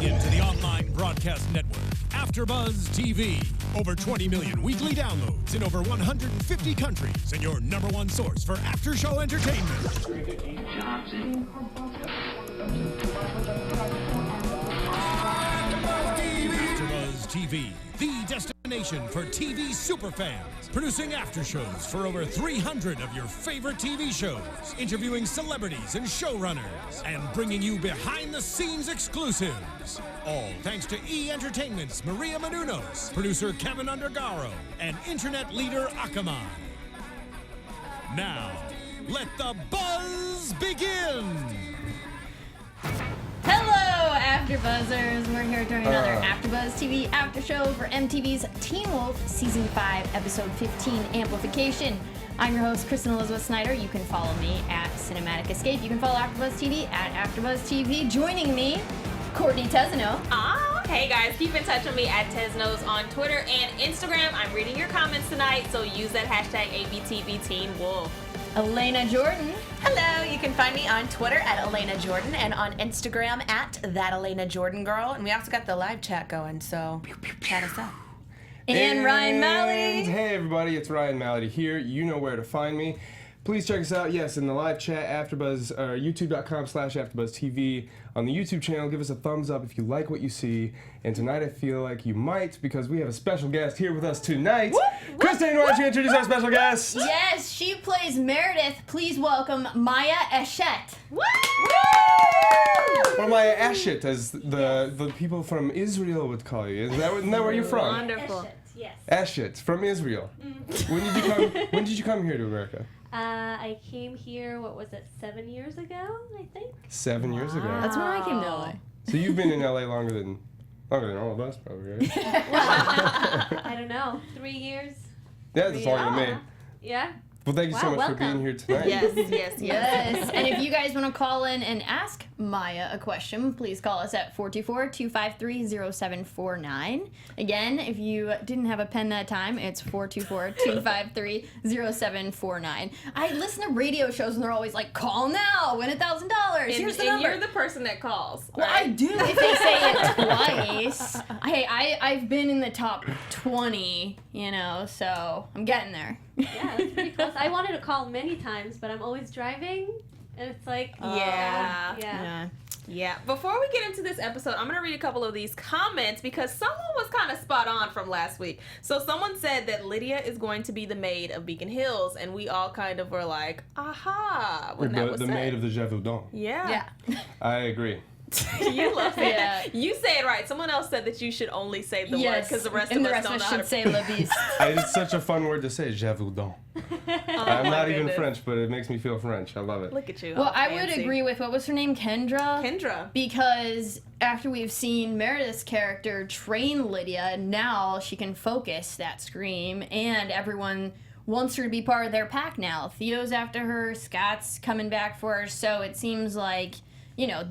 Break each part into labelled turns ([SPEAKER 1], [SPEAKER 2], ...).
[SPEAKER 1] into the online broadcast network, AFTERBUZZ TV. Over 20 million weekly downloads in over 150 countries, and your number one source for after-show entertainment. AFTERBUZZ TV, the destination for TV superfans. Producing after-shows for over 300 of your favorite TV shows. Interviewing celebrities and showrunners. And bringing you behind-the-scenes exclusives. All thanks to E! Entertainment's Maria Menounos, producer Kevin Undergaro, and internet leader Akamai. Now, let the buzz begin!
[SPEAKER 2] Hello, AfterBuzzers! We're here during another AfterBuzz TV after show for MTV's Teen Wolf Season 5, Episode 15, Amplification. I'm your host, Kristen Elizabeth Snyder. You can follow me at Cinematic Escape. You can follow AfterBuzz TV at AfterBuzz TV. Joining me, Courtney Tezeno.
[SPEAKER 3] Hey guys, keep in touch with me at Teznos on Twitter and Instagram. I'm reading your comments tonight, so use that hashtag ABTVTeenWolf.
[SPEAKER 2] Alana Jordan.
[SPEAKER 4] Hello, you can find me on Twitter at Alana Jordan and on Instagram at that Alana Jordan girl. And we also got the live chat going, so chat us up.
[SPEAKER 2] And Ryan Malaty.
[SPEAKER 5] Hey everybody, it's Ryan Malaty here. You know where to find me. Please check us out, yes, in the live chat, AfterBuzz, youtube.com/AfterBuzzTV. On the YouTube channel, give us a thumbs up if you like what you see. And tonight I feel like you might, because we have a special guest here with us tonight. Kristen, why don't you introduce our special guest?
[SPEAKER 2] Yes, she plays Meredith. Please welcome Maya Eshet.
[SPEAKER 5] Or Maya Eshet, as the people from Israel would call you. Isn't that where you're from?
[SPEAKER 3] Wonderful.
[SPEAKER 6] Ashet, yes.
[SPEAKER 5] Eshet, from Israel. When did you come here to America?
[SPEAKER 6] I came here, 7 years ago, I think?
[SPEAKER 5] 7 years ago.
[SPEAKER 2] That's when I came to LA.
[SPEAKER 5] So you've been in LA longer than all of us, probably, right?
[SPEAKER 6] I don't know, 3 years?
[SPEAKER 5] Yeah, that's longer than me.
[SPEAKER 6] Yeah?
[SPEAKER 5] Well, thank you so much for being here tonight.
[SPEAKER 2] Yes. And if you guys want to call in and ask Maya a question, please call us at 424-253-0749. Again, if you didn't have a pen that time, it's 424-253-0749. I listen to radio shows and they're always like, call now, win $1,000. Here's the number.
[SPEAKER 3] And you're the person that calls.
[SPEAKER 2] Well,
[SPEAKER 3] right?
[SPEAKER 2] I do if they say it twice. Hey, I've been in the top 20, so I'm getting there.
[SPEAKER 6] Yeah, that's pretty close. I wanted to call many times, but I'm always driving, and it's like,
[SPEAKER 3] Yeah. Before we get into this episode, I'm going to read a couple of these comments because someone was kind of spot on from last week. So someone said that Lydia is going to be the maid of Beacon Hills, and we all kind of were like, aha, when that was
[SPEAKER 5] the
[SPEAKER 3] said.
[SPEAKER 5] maid of the Javudon.
[SPEAKER 3] Yeah.
[SPEAKER 5] I agree.
[SPEAKER 3] You love it.
[SPEAKER 2] Yeah.
[SPEAKER 3] You say it right. Someone else said that you should only say the word because the rest of us don't know how
[SPEAKER 2] should
[SPEAKER 3] to
[SPEAKER 2] say Le Beast.
[SPEAKER 5] It's such a fun word to say, Javudon. I'm not even French, but it makes me feel French. I love it.
[SPEAKER 3] Look at you.
[SPEAKER 2] Well,
[SPEAKER 3] all
[SPEAKER 2] I would
[SPEAKER 3] fancy.
[SPEAKER 2] agree with, what was her name, Kendra?
[SPEAKER 3] Kendra.
[SPEAKER 2] Because after we've seen Meredith's character train Lydia, now she can focus that scream, and everyone wants her to be part of their pack now. Theo's after her, Scott's coming back for her, so it seems like,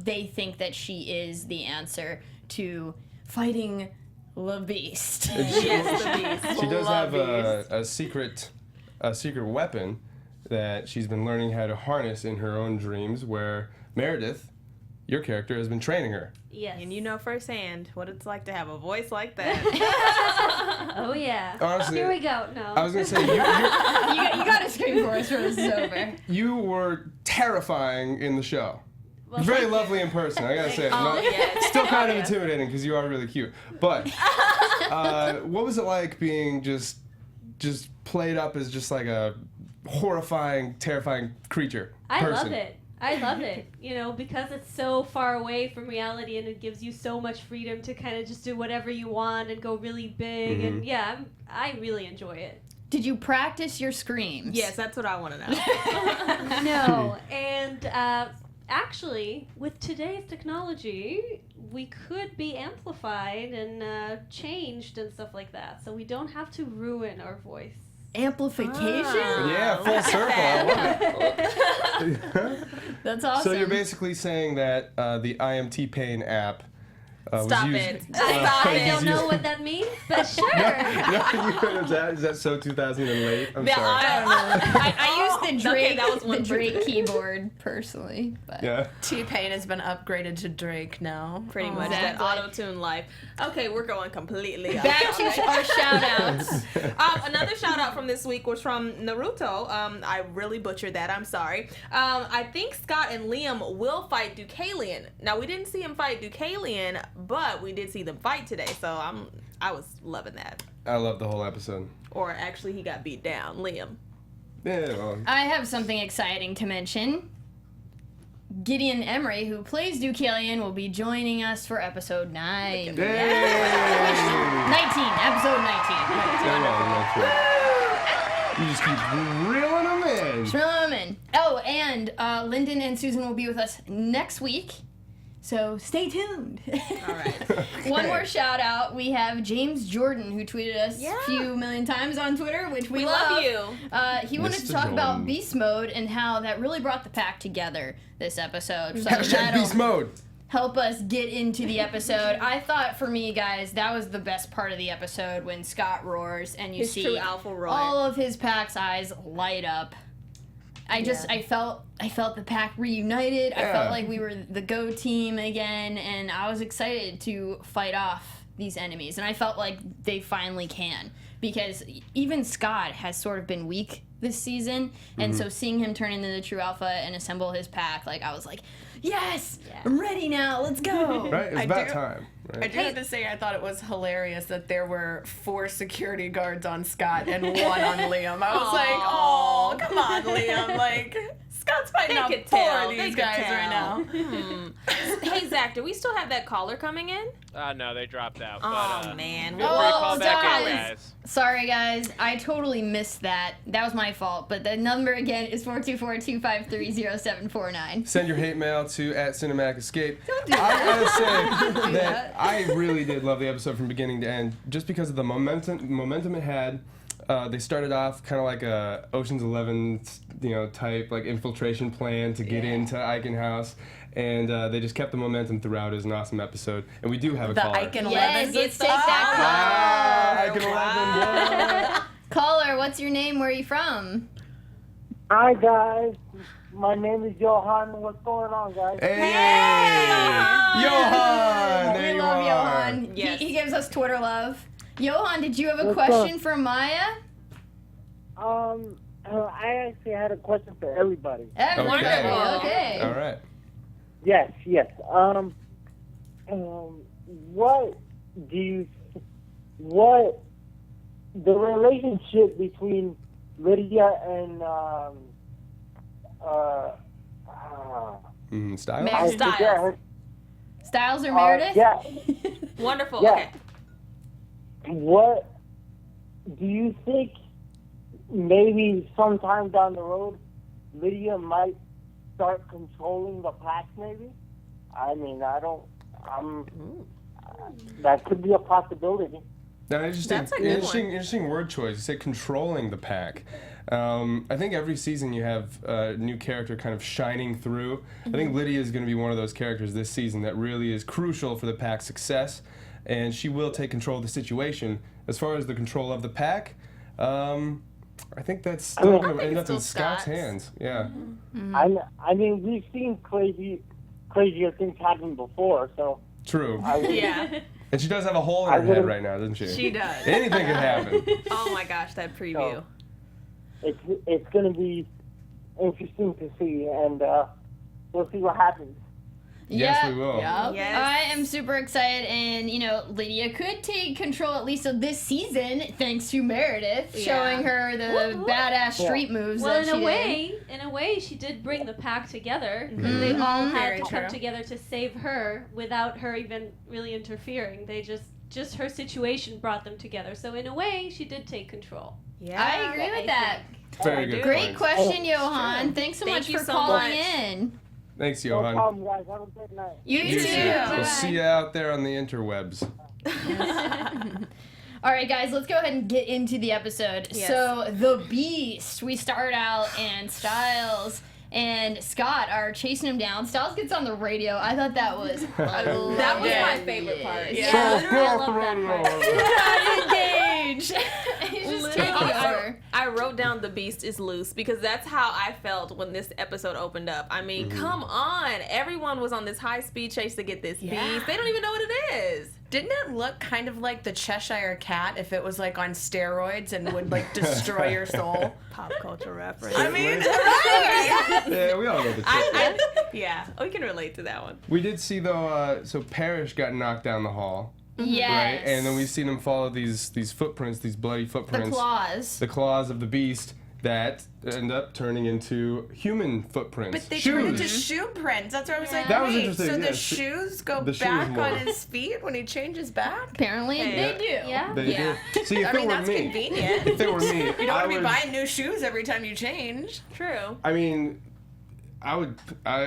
[SPEAKER 2] they think that she is the answer to fighting Le Beast.
[SPEAKER 3] Yes, the Beast.
[SPEAKER 5] She does
[SPEAKER 3] Love
[SPEAKER 5] have
[SPEAKER 3] Beast.
[SPEAKER 5] a secret weapon that she's been learning how to harness in her own dreams, where Meredith, your character, has been training her.
[SPEAKER 6] yes.
[SPEAKER 3] And you know firsthand what it's like to have a voice like that.
[SPEAKER 6] Oh, yeah.
[SPEAKER 5] Honestly,
[SPEAKER 6] Here we go. No.
[SPEAKER 5] I was going to say,
[SPEAKER 2] You gotta scream for us when this is over.
[SPEAKER 5] you were terrifying in the show.
[SPEAKER 6] Well,
[SPEAKER 5] Very
[SPEAKER 6] thank
[SPEAKER 5] lovely in person, I gotta say. Still kind of intimidating because you are really cute. But what was it like being just played up as just like a horrifying, terrifying creature?
[SPEAKER 6] I
[SPEAKER 5] person?
[SPEAKER 6] love it, because it's so far away from reality and it gives you so much freedom to kind of just do whatever you want and go really big.
[SPEAKER 5] Mm-hmm.
[SPEAKER 6] And I really enjoy it.
[SPEAKER 2] Did you practice your screams?
[SPEAKER 3] Yes, that's what I want to know.
[SPEAKER 6] No, and actually, with today's technology, we could be amplified and changed and stuff like that, so we don't have to ruin our voice.
[SPEAKER 2] Amplification?
[SPEAKER 5] Yeah, full circle. I love it.
[SPEAKER 2] That's awesome.
[SPEAKER 5] So you're basically saying that the IMT Pain app
[SPEAKER 3] Stop it. Stop
[SPEAKER 6] I
[SPEAKER 3] it.
[SPEAKER 6] don't know what that means, but sure.
[SPEAKER 5] Is that so 2000 and late? I'm sorry.
[SPEAKER 2] I used the Drake,
[SPEAKER 3] that was one
[SPEAKER 2] the
[SPEAKER 3] for
[SPEAKER 2] Drake
[SPEAKER 3] Drake.
[SPEAKER 2] keyboard personally, but
[SPEAKER 5] Yeah.
[SPEAKER 4] T-Pain has been upgraded to Drake now.
[SPEAKER 3] Pretty much that auto-tune life. Okay, we're going completely off.
[SPEAKER 2] back to our shout outs.
[SPEAKER 3] Another shout out from this week was from Naruto. I really butchered that. I'm sorry. I think Scott and Liam will fight Deucalion. Now, we didn't see him fight Deucalion, but we did see them fight today, so I was loving that.
[SPEAKER 5] I love the whole episode.
[SPEAKER 3] Or actually, he got beat down. Liam.
[SPEAKER 5] Yeah, well,
[SPEAKER 2] I have something exciting to mention. Gideon Emery, who plays Deucalion, will be joining us for episode 9. 19, episode 19.
[SPEAKER 5] You just keep reeling them in.
[SPEAKER 2] Shrillerman. Oh, and Lyndon and Susan will be with us next week. So stay tuned.
[SPEAKER 3] All right.
[SPEAKER 2] One more shout out. We have James Jordan, who tweeted us a few million times on Twitter, which we
[SPEAKER 3] love you.
[SPEAKER 2] He wanted to talk about Beast Mode and how that really brought the pack together this episode. So
[SPEAKER 5] Hashtag Beast Mode.
[SPEAKER 2] help us get into the episode. I thought for me, guys, that was the best part of the episode when Scott roars and you
[SPEAKER 3] His
[SPEAKER 2] see
[SPEAKER 3] true alpha roar.
[SPEAKER 2] all of his pack's eyes light up. I felt the pack reunited. I felt like we were the go team again, and I was excited to fight off these enemies. And I felt like they finally can, because even Scott has sort of been weak this season, and so seeing him turn into the true alpha and assemble his pack, like I was like, yes, I'm ready now. Let's go.
[SPEAKER 5] Right, it's about time. Right?
[SPEAKER 4] I do have to say, I thought it was hilarious that there were 4 security guards on Scott and 1 on Liam. I was like, oh, come on, Liam. Like, Scott's fighting off 4 of these guys right now.
[SPEAKER 3] Hey, Zach, do we still have that caller coming in?
[SPEAKER 7] No, they dropped out.
[SPEAKER 3] Oh,
[SPEAKER 7] but,
[SPEAKER 3] man.
[SPEAKER 7] Feel free to call back in,
[SPEAKER 2] guys.
[SPEAKER 7] guys.
[SPEAKER 2] Sorry, guys. I totally missed that. That was my fault. But the number again is 424-253-0749.
[SPEAKER 5] Send your hate mail to @cinematicescape.
[SPEAKER 2] Don't do
[SPEAKER 5] I gotta say that I really did love the episode from beginning to end, just because of the momentum it had. They started off kind of like a Ocean's 11, type like infiltration plan to get into Eichen House, and they just kept the momentum throughout. It was an awesome episode, and we do have a
[SPEAKER 4] The
[SPEAKER 5] caller.
[SPEAKER 4] Eichen 11.
[SPEAKER 2] Yes, let's take that
[SPEAKER 5] Eichen 11.
[SPEAKER 2] caller. Caller, what's your name? Where are you from?
[SPEAKER 8] Hi guys, my name is Johan. What's going on, guys?
[SPEAKER 5] Hey, Johan! There
[SPEAKER 2] We
[SPEAKER 5] you
[SPEAKER 2] love
[SPEAKER 5] are.
[SPEAKER 2] Johan.
[SPEAKER 3] Yes.
[SPEAKER 2] He gives us Twitter love. Johan, did you have a
[SPEAKER 8] What's
[SPEAKER 2] question
[SPEAKER 8] up?
[SPEAKER 2] for Maya?
[SPEAKER 8] I actually had a question for everybody.
[SPEAKER 2] Wonderful. Okay.
[SPEAKER 5] All right.
[SPEAKER 8] Yes. What the relationship between Lydia and
[SPEAKER 5] Stiles?
[SPEAKER 2] Meredith.
[SPEAKER 3] Stiles.
[SPEAKER 2] Stiles or Meredith?
[SPEAKER 8] Yeah.
[SPEAKER 3] Wonderful.
[SPEAKER 8] Yeah.
[SPEAKER 3] Okay.
[SPEAKER 8] What do you think? Maybe sometime down the road, Lydia might start controlling the pack. Maybe. I mean, that could be a possibility.
[SPEAKER 5] No,
[SPEAKER 3] That's a good one.
[SPEAKER 5] interesting word choice. You say controlling the pack. I think every season you have a new character kind of shining through. I think Lydia is going to be one of those characters this season that really is crucial for the pack's success, and she will take control of the situation. As far as the control of the pack, I think that's still going to end up in Scott's hands. Yeah.
[SPEAKER 8] I mean, we've seen crazier things happen before, so.
[SPEAKER 5] True.
[SPEAKER 3] Yeah.
[SPEAKER 5] And she does have a hole in her head right now, doesn't she?
[SPEAKER 3] She does.
[SPEAKER 5] Anything could happen.
[SPEAKER 3] Oh my gosh, that preview.
[SPEAKER 8] It's going to be interesting to see, and we'll see what happens.
[SPEAKER 5] Yes, we will.
[SPEAKER 2] Yep.
[SPEAKER 3] Yes.
[SPEAKER 2] I am super excited, and Lydia could take control at least of this season thanks to Meredith showing her the badass street moves.
[SPEAKER 6] Well,
[SPEAKER 2] that
[SPEAKER 6] in a way, she did bring the pack together. They all had to come together to save her without her even really interfering. They just her situation brought them together. So in a way, she did take control.
[SPEAKER 3] Yeah.
[SPEAKER 2] I agree with that.
[SPEAKER 5] Very good
[SPEAKER 2] Great
[SPEAKER 5] point.
[SPEAKER 2] question, Johan. Thanks so much
[SPEAKER 3] you
[SPEAKER 2] for
[SPEAKER 3] so
[SPEAKER 2] calling
[SPEAKER 3] much.
[SPEAKER 2] in.
[SPEAKER 5] Thanks,
[SPEAKER 8] No
[SPEAKER 5] Johan.
[SPEAKER 8] problem, guys. Have a good night.
[SPEAKER 2] You too.
[SPEAKER 5] We'll see you out there on the interwebs.
[SPEAKER 2] All right, guys, let's go ahead and get into the episode.
[SPEAKER 3] Yes.
[SPEAKER 2] So, the Beast. We start out, and Stiles and Scott are chasing him down. Stiles gets on the radio. I thought that was hilarious.
[SPEAKER 3] That was my favorite part.
[SPEAKER 2] Yeah.
[SPEAKER 6] I love that part.
[SPEAKER 2] Engage. He's just taking over.
[SPEAKER 3] I wrote down the beast is loose because that's how I felt when this episode opened up. I mean, come on. Everyone was on this high-speed chase to get this beast. They don't even know what it is.
[SPEAKER 4] Didn't it look kind of like the Cheshire Cat if it was like on steroids and would like destroy your soul?
[SPEAKER 3] Pop culture reference.
[SPEAKER 4] I mean, right?
[SPEAKER 5] Yeah, we all know the trick.
[SPEAKER 3] Yeah, we can relate to that one.
[SPEAKER 5] We did see though. So Parrish got knocked down the hall.
[SPEAKER 2] Yes.
[SPEAKER 5] Right, and then we've seen him follow these footprints, these bloody footprints.
[SPEAKER 2] The claws
[SPEAKER 5] of the beast that end up turning into human footprints.
[SPEAKER 4] But they
[SPEAKER 5] shoes.
[SPEAKER 4] turn into shoe prints. That's what I was like.
[SPEAKER 5] That was
[SPEAKER 4] wait,
[SPEAKER 5] interesting,
[SPEAKER 4] so
[SPEAKER 5] yeah.
[SPEAKER 4] the shoes go
[SPEAKER 5] The shoes
[SPEAKER 4] back
[SPEAKER 5] more.
[SPEAKER 4] on his feet when he changes back?
[SPEAKER 2] Apparently they do.
[SPEAKER 6] Yeah.
[SPEAKER 5] They do. See, if
[SPEAKER 4] I
[SPEAKER 5] it
[SPEAKER 4] mean,
[SPEAKER 5] were
[SPEAKER 4] that's
[SPEAKER 5] me,
[SPEAKER 4] convenient.
[SPEAKER 5] if it were me,
[SPEAKER 4] You don't
[SPEAKER 5] I
[SPEAKER 4] want to be
[SPEAKER 5] would.
[SPEAKER 4] buying new shoes every time you change.
[SPEAKER 3] True.
[SPEAKER 5] I mean, I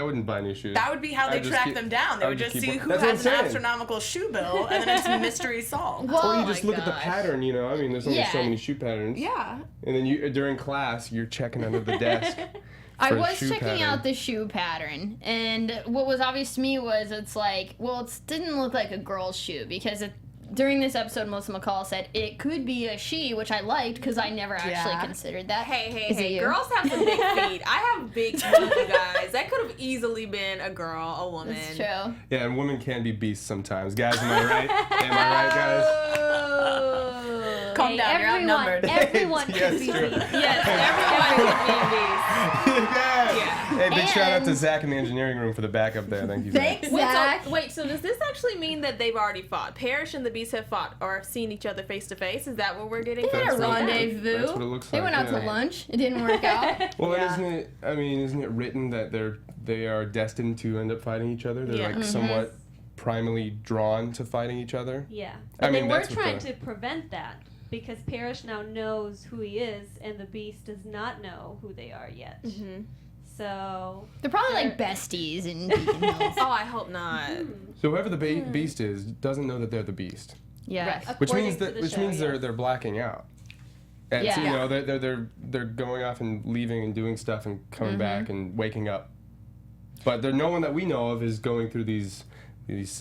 [SPEAKER 5] wouldn't buy new shoes.
[SPEAKER 4] That would be how they
[SPEAKER 5] I'd just
[SPEAKER 4] track
[SPEAKER 5] keep-
[SPEAKER 4] them down. They
[SPEAKER 5] I
[SPEAKER 4] would
[SPEAKER 5] would
[SPEAKER 4] just
[SPEAKER 5] keep
[SPEAKER 4] see
[SPEAKER 5] one-
[SPEAKER 4] who
[SPEAKER 5] That's what
[SPEAKER 4] has
[SPEAKER 5] I'm
[SPEAKER 4] an
[SPEAKER 5] saying.
[SPEAKER 4] astronomical shoe bill, and then it's a mystery solved.
[SPEAKER 2] Well,
[SPEAKER 5] Or you just
[SPEAKER 2] oh
[SPEAKER 5] look
[SPEAKER 2] my
[SPEAKER 5] at the
[SPEAKER 2] gosh.
[SPEAKER 5] pattern, you know. I mean, there's only so
[SPEAKER 2] Yeah.
[SPEAKER 5] many shoe patterns.
[SPEAKER 4] Yeah.
[SPEAKER 5] And then you during class, you're checking under the desk.
[SPEAKER 2] I
[SPEAKER 5] for the
[SPEAKER 2] was
[SPEAKER 5] shoe
[SPEAKER 2] checking
[SPEAKER 5] pattern.
[SPEAKER 2] out the shoe pattern, and what was obvious to me was it's like, well, it didn't look like a girl's shoe because during this episode, Melissa McCall said it could be a she, which I liked because I never actually considered that.
[SPEAKER 3] Hey,
[SPEAKER 2] Is it you?
[SPEAKER 3] girls have some big feet. I have big feet, you guys. That could have easily been a girl, a woman.
[SPEAKER 2] It's true.
[SPEAKER 5] Yeah, and women can be beasts sometimes. Guys, am I right? Am I right, guys?
[SPEAKER 4] Calm down, you're outnumbered.
[SPEAKER 6] Everyone
[SPEAKER 5] Yes,
[SPEAKER 6] can be
[SPEAKER 5] true.
[SPEAKER 6] beast.
[SPEAKER 3] Yes, everyone can be beast.
[SPEAKER 5] Yeah. Hey, big shout out to
[SPEAKER 2] And-
[SPEAKER 5] Zach in the engineering room for the backup there. Thank you, Zach.
[SPEAKER 2] Thanks, Zach.
[SPEAKER 3] So does this actually mean that they've already fought? Parrish and the Beast have fought or have seen each other face to face? Is that what we're getting?
[SPEAKER 2] They had a
[SPEAKER 5] That's what-
[SPEAKER 2] rendezvous.
[SPEAKER 5] that's what it looks
[SPEAKER 2] They
[SPEAKER 5] like,
[SPEAKER 2] went out
[SPEAKER 5] yeah.
[SPEAKER 2] to lunch. It didn't work out.
[SPEAKER 5] Well, and isn't it written that they are destined to end up fighting each other? They're
[SPEAKER 3] Yeah.
[SPEAKER 5] like somewhat primally drawn to fighting each other.
[SPEAKER 6] Yeah.
[SPEAKER 5] I
[SPEAKER 6] But
[SPEAKER 5] mean,
[SPEAKER 6] they were
[SPEAKER 5] that's what
[SPEAKER 6] trying
[SPEAKER 5] the-
[SPEAKER 6] to prevent that because Parrish now knows who he is and the Beast does not know who they are yet.
[SPEAKER 3] Mm-hmm.
[SPEAKER 6] So
[SPEAKER 2] They're probably like besties in Beacon Hills.
[SPEAKER 3] Oh, I hope not.
[SPEAKER 5] So whoever the beast is doesn't know that they're the beast,
[SPEAKER 2] Yeah.
[SPEAKER 5] which
[SPEAKER 6] according
[SPEAKER 5] means
[SPEAKER 6] to
[SPEAKER 5] that
[SPEAKER 6] the
[SPEAKER 5] which
[SPEAKER 6] show,
[SPEAKER 5] means
[SPEAKER 6] yes.
[SPEAKER 5] they're blacking out. And so,
[SPEAKER 2] Yeah.
[SPEAKER 5] you know they're going off and leaving and doing stuff and coming back and waking up, but no one that we know of is going through these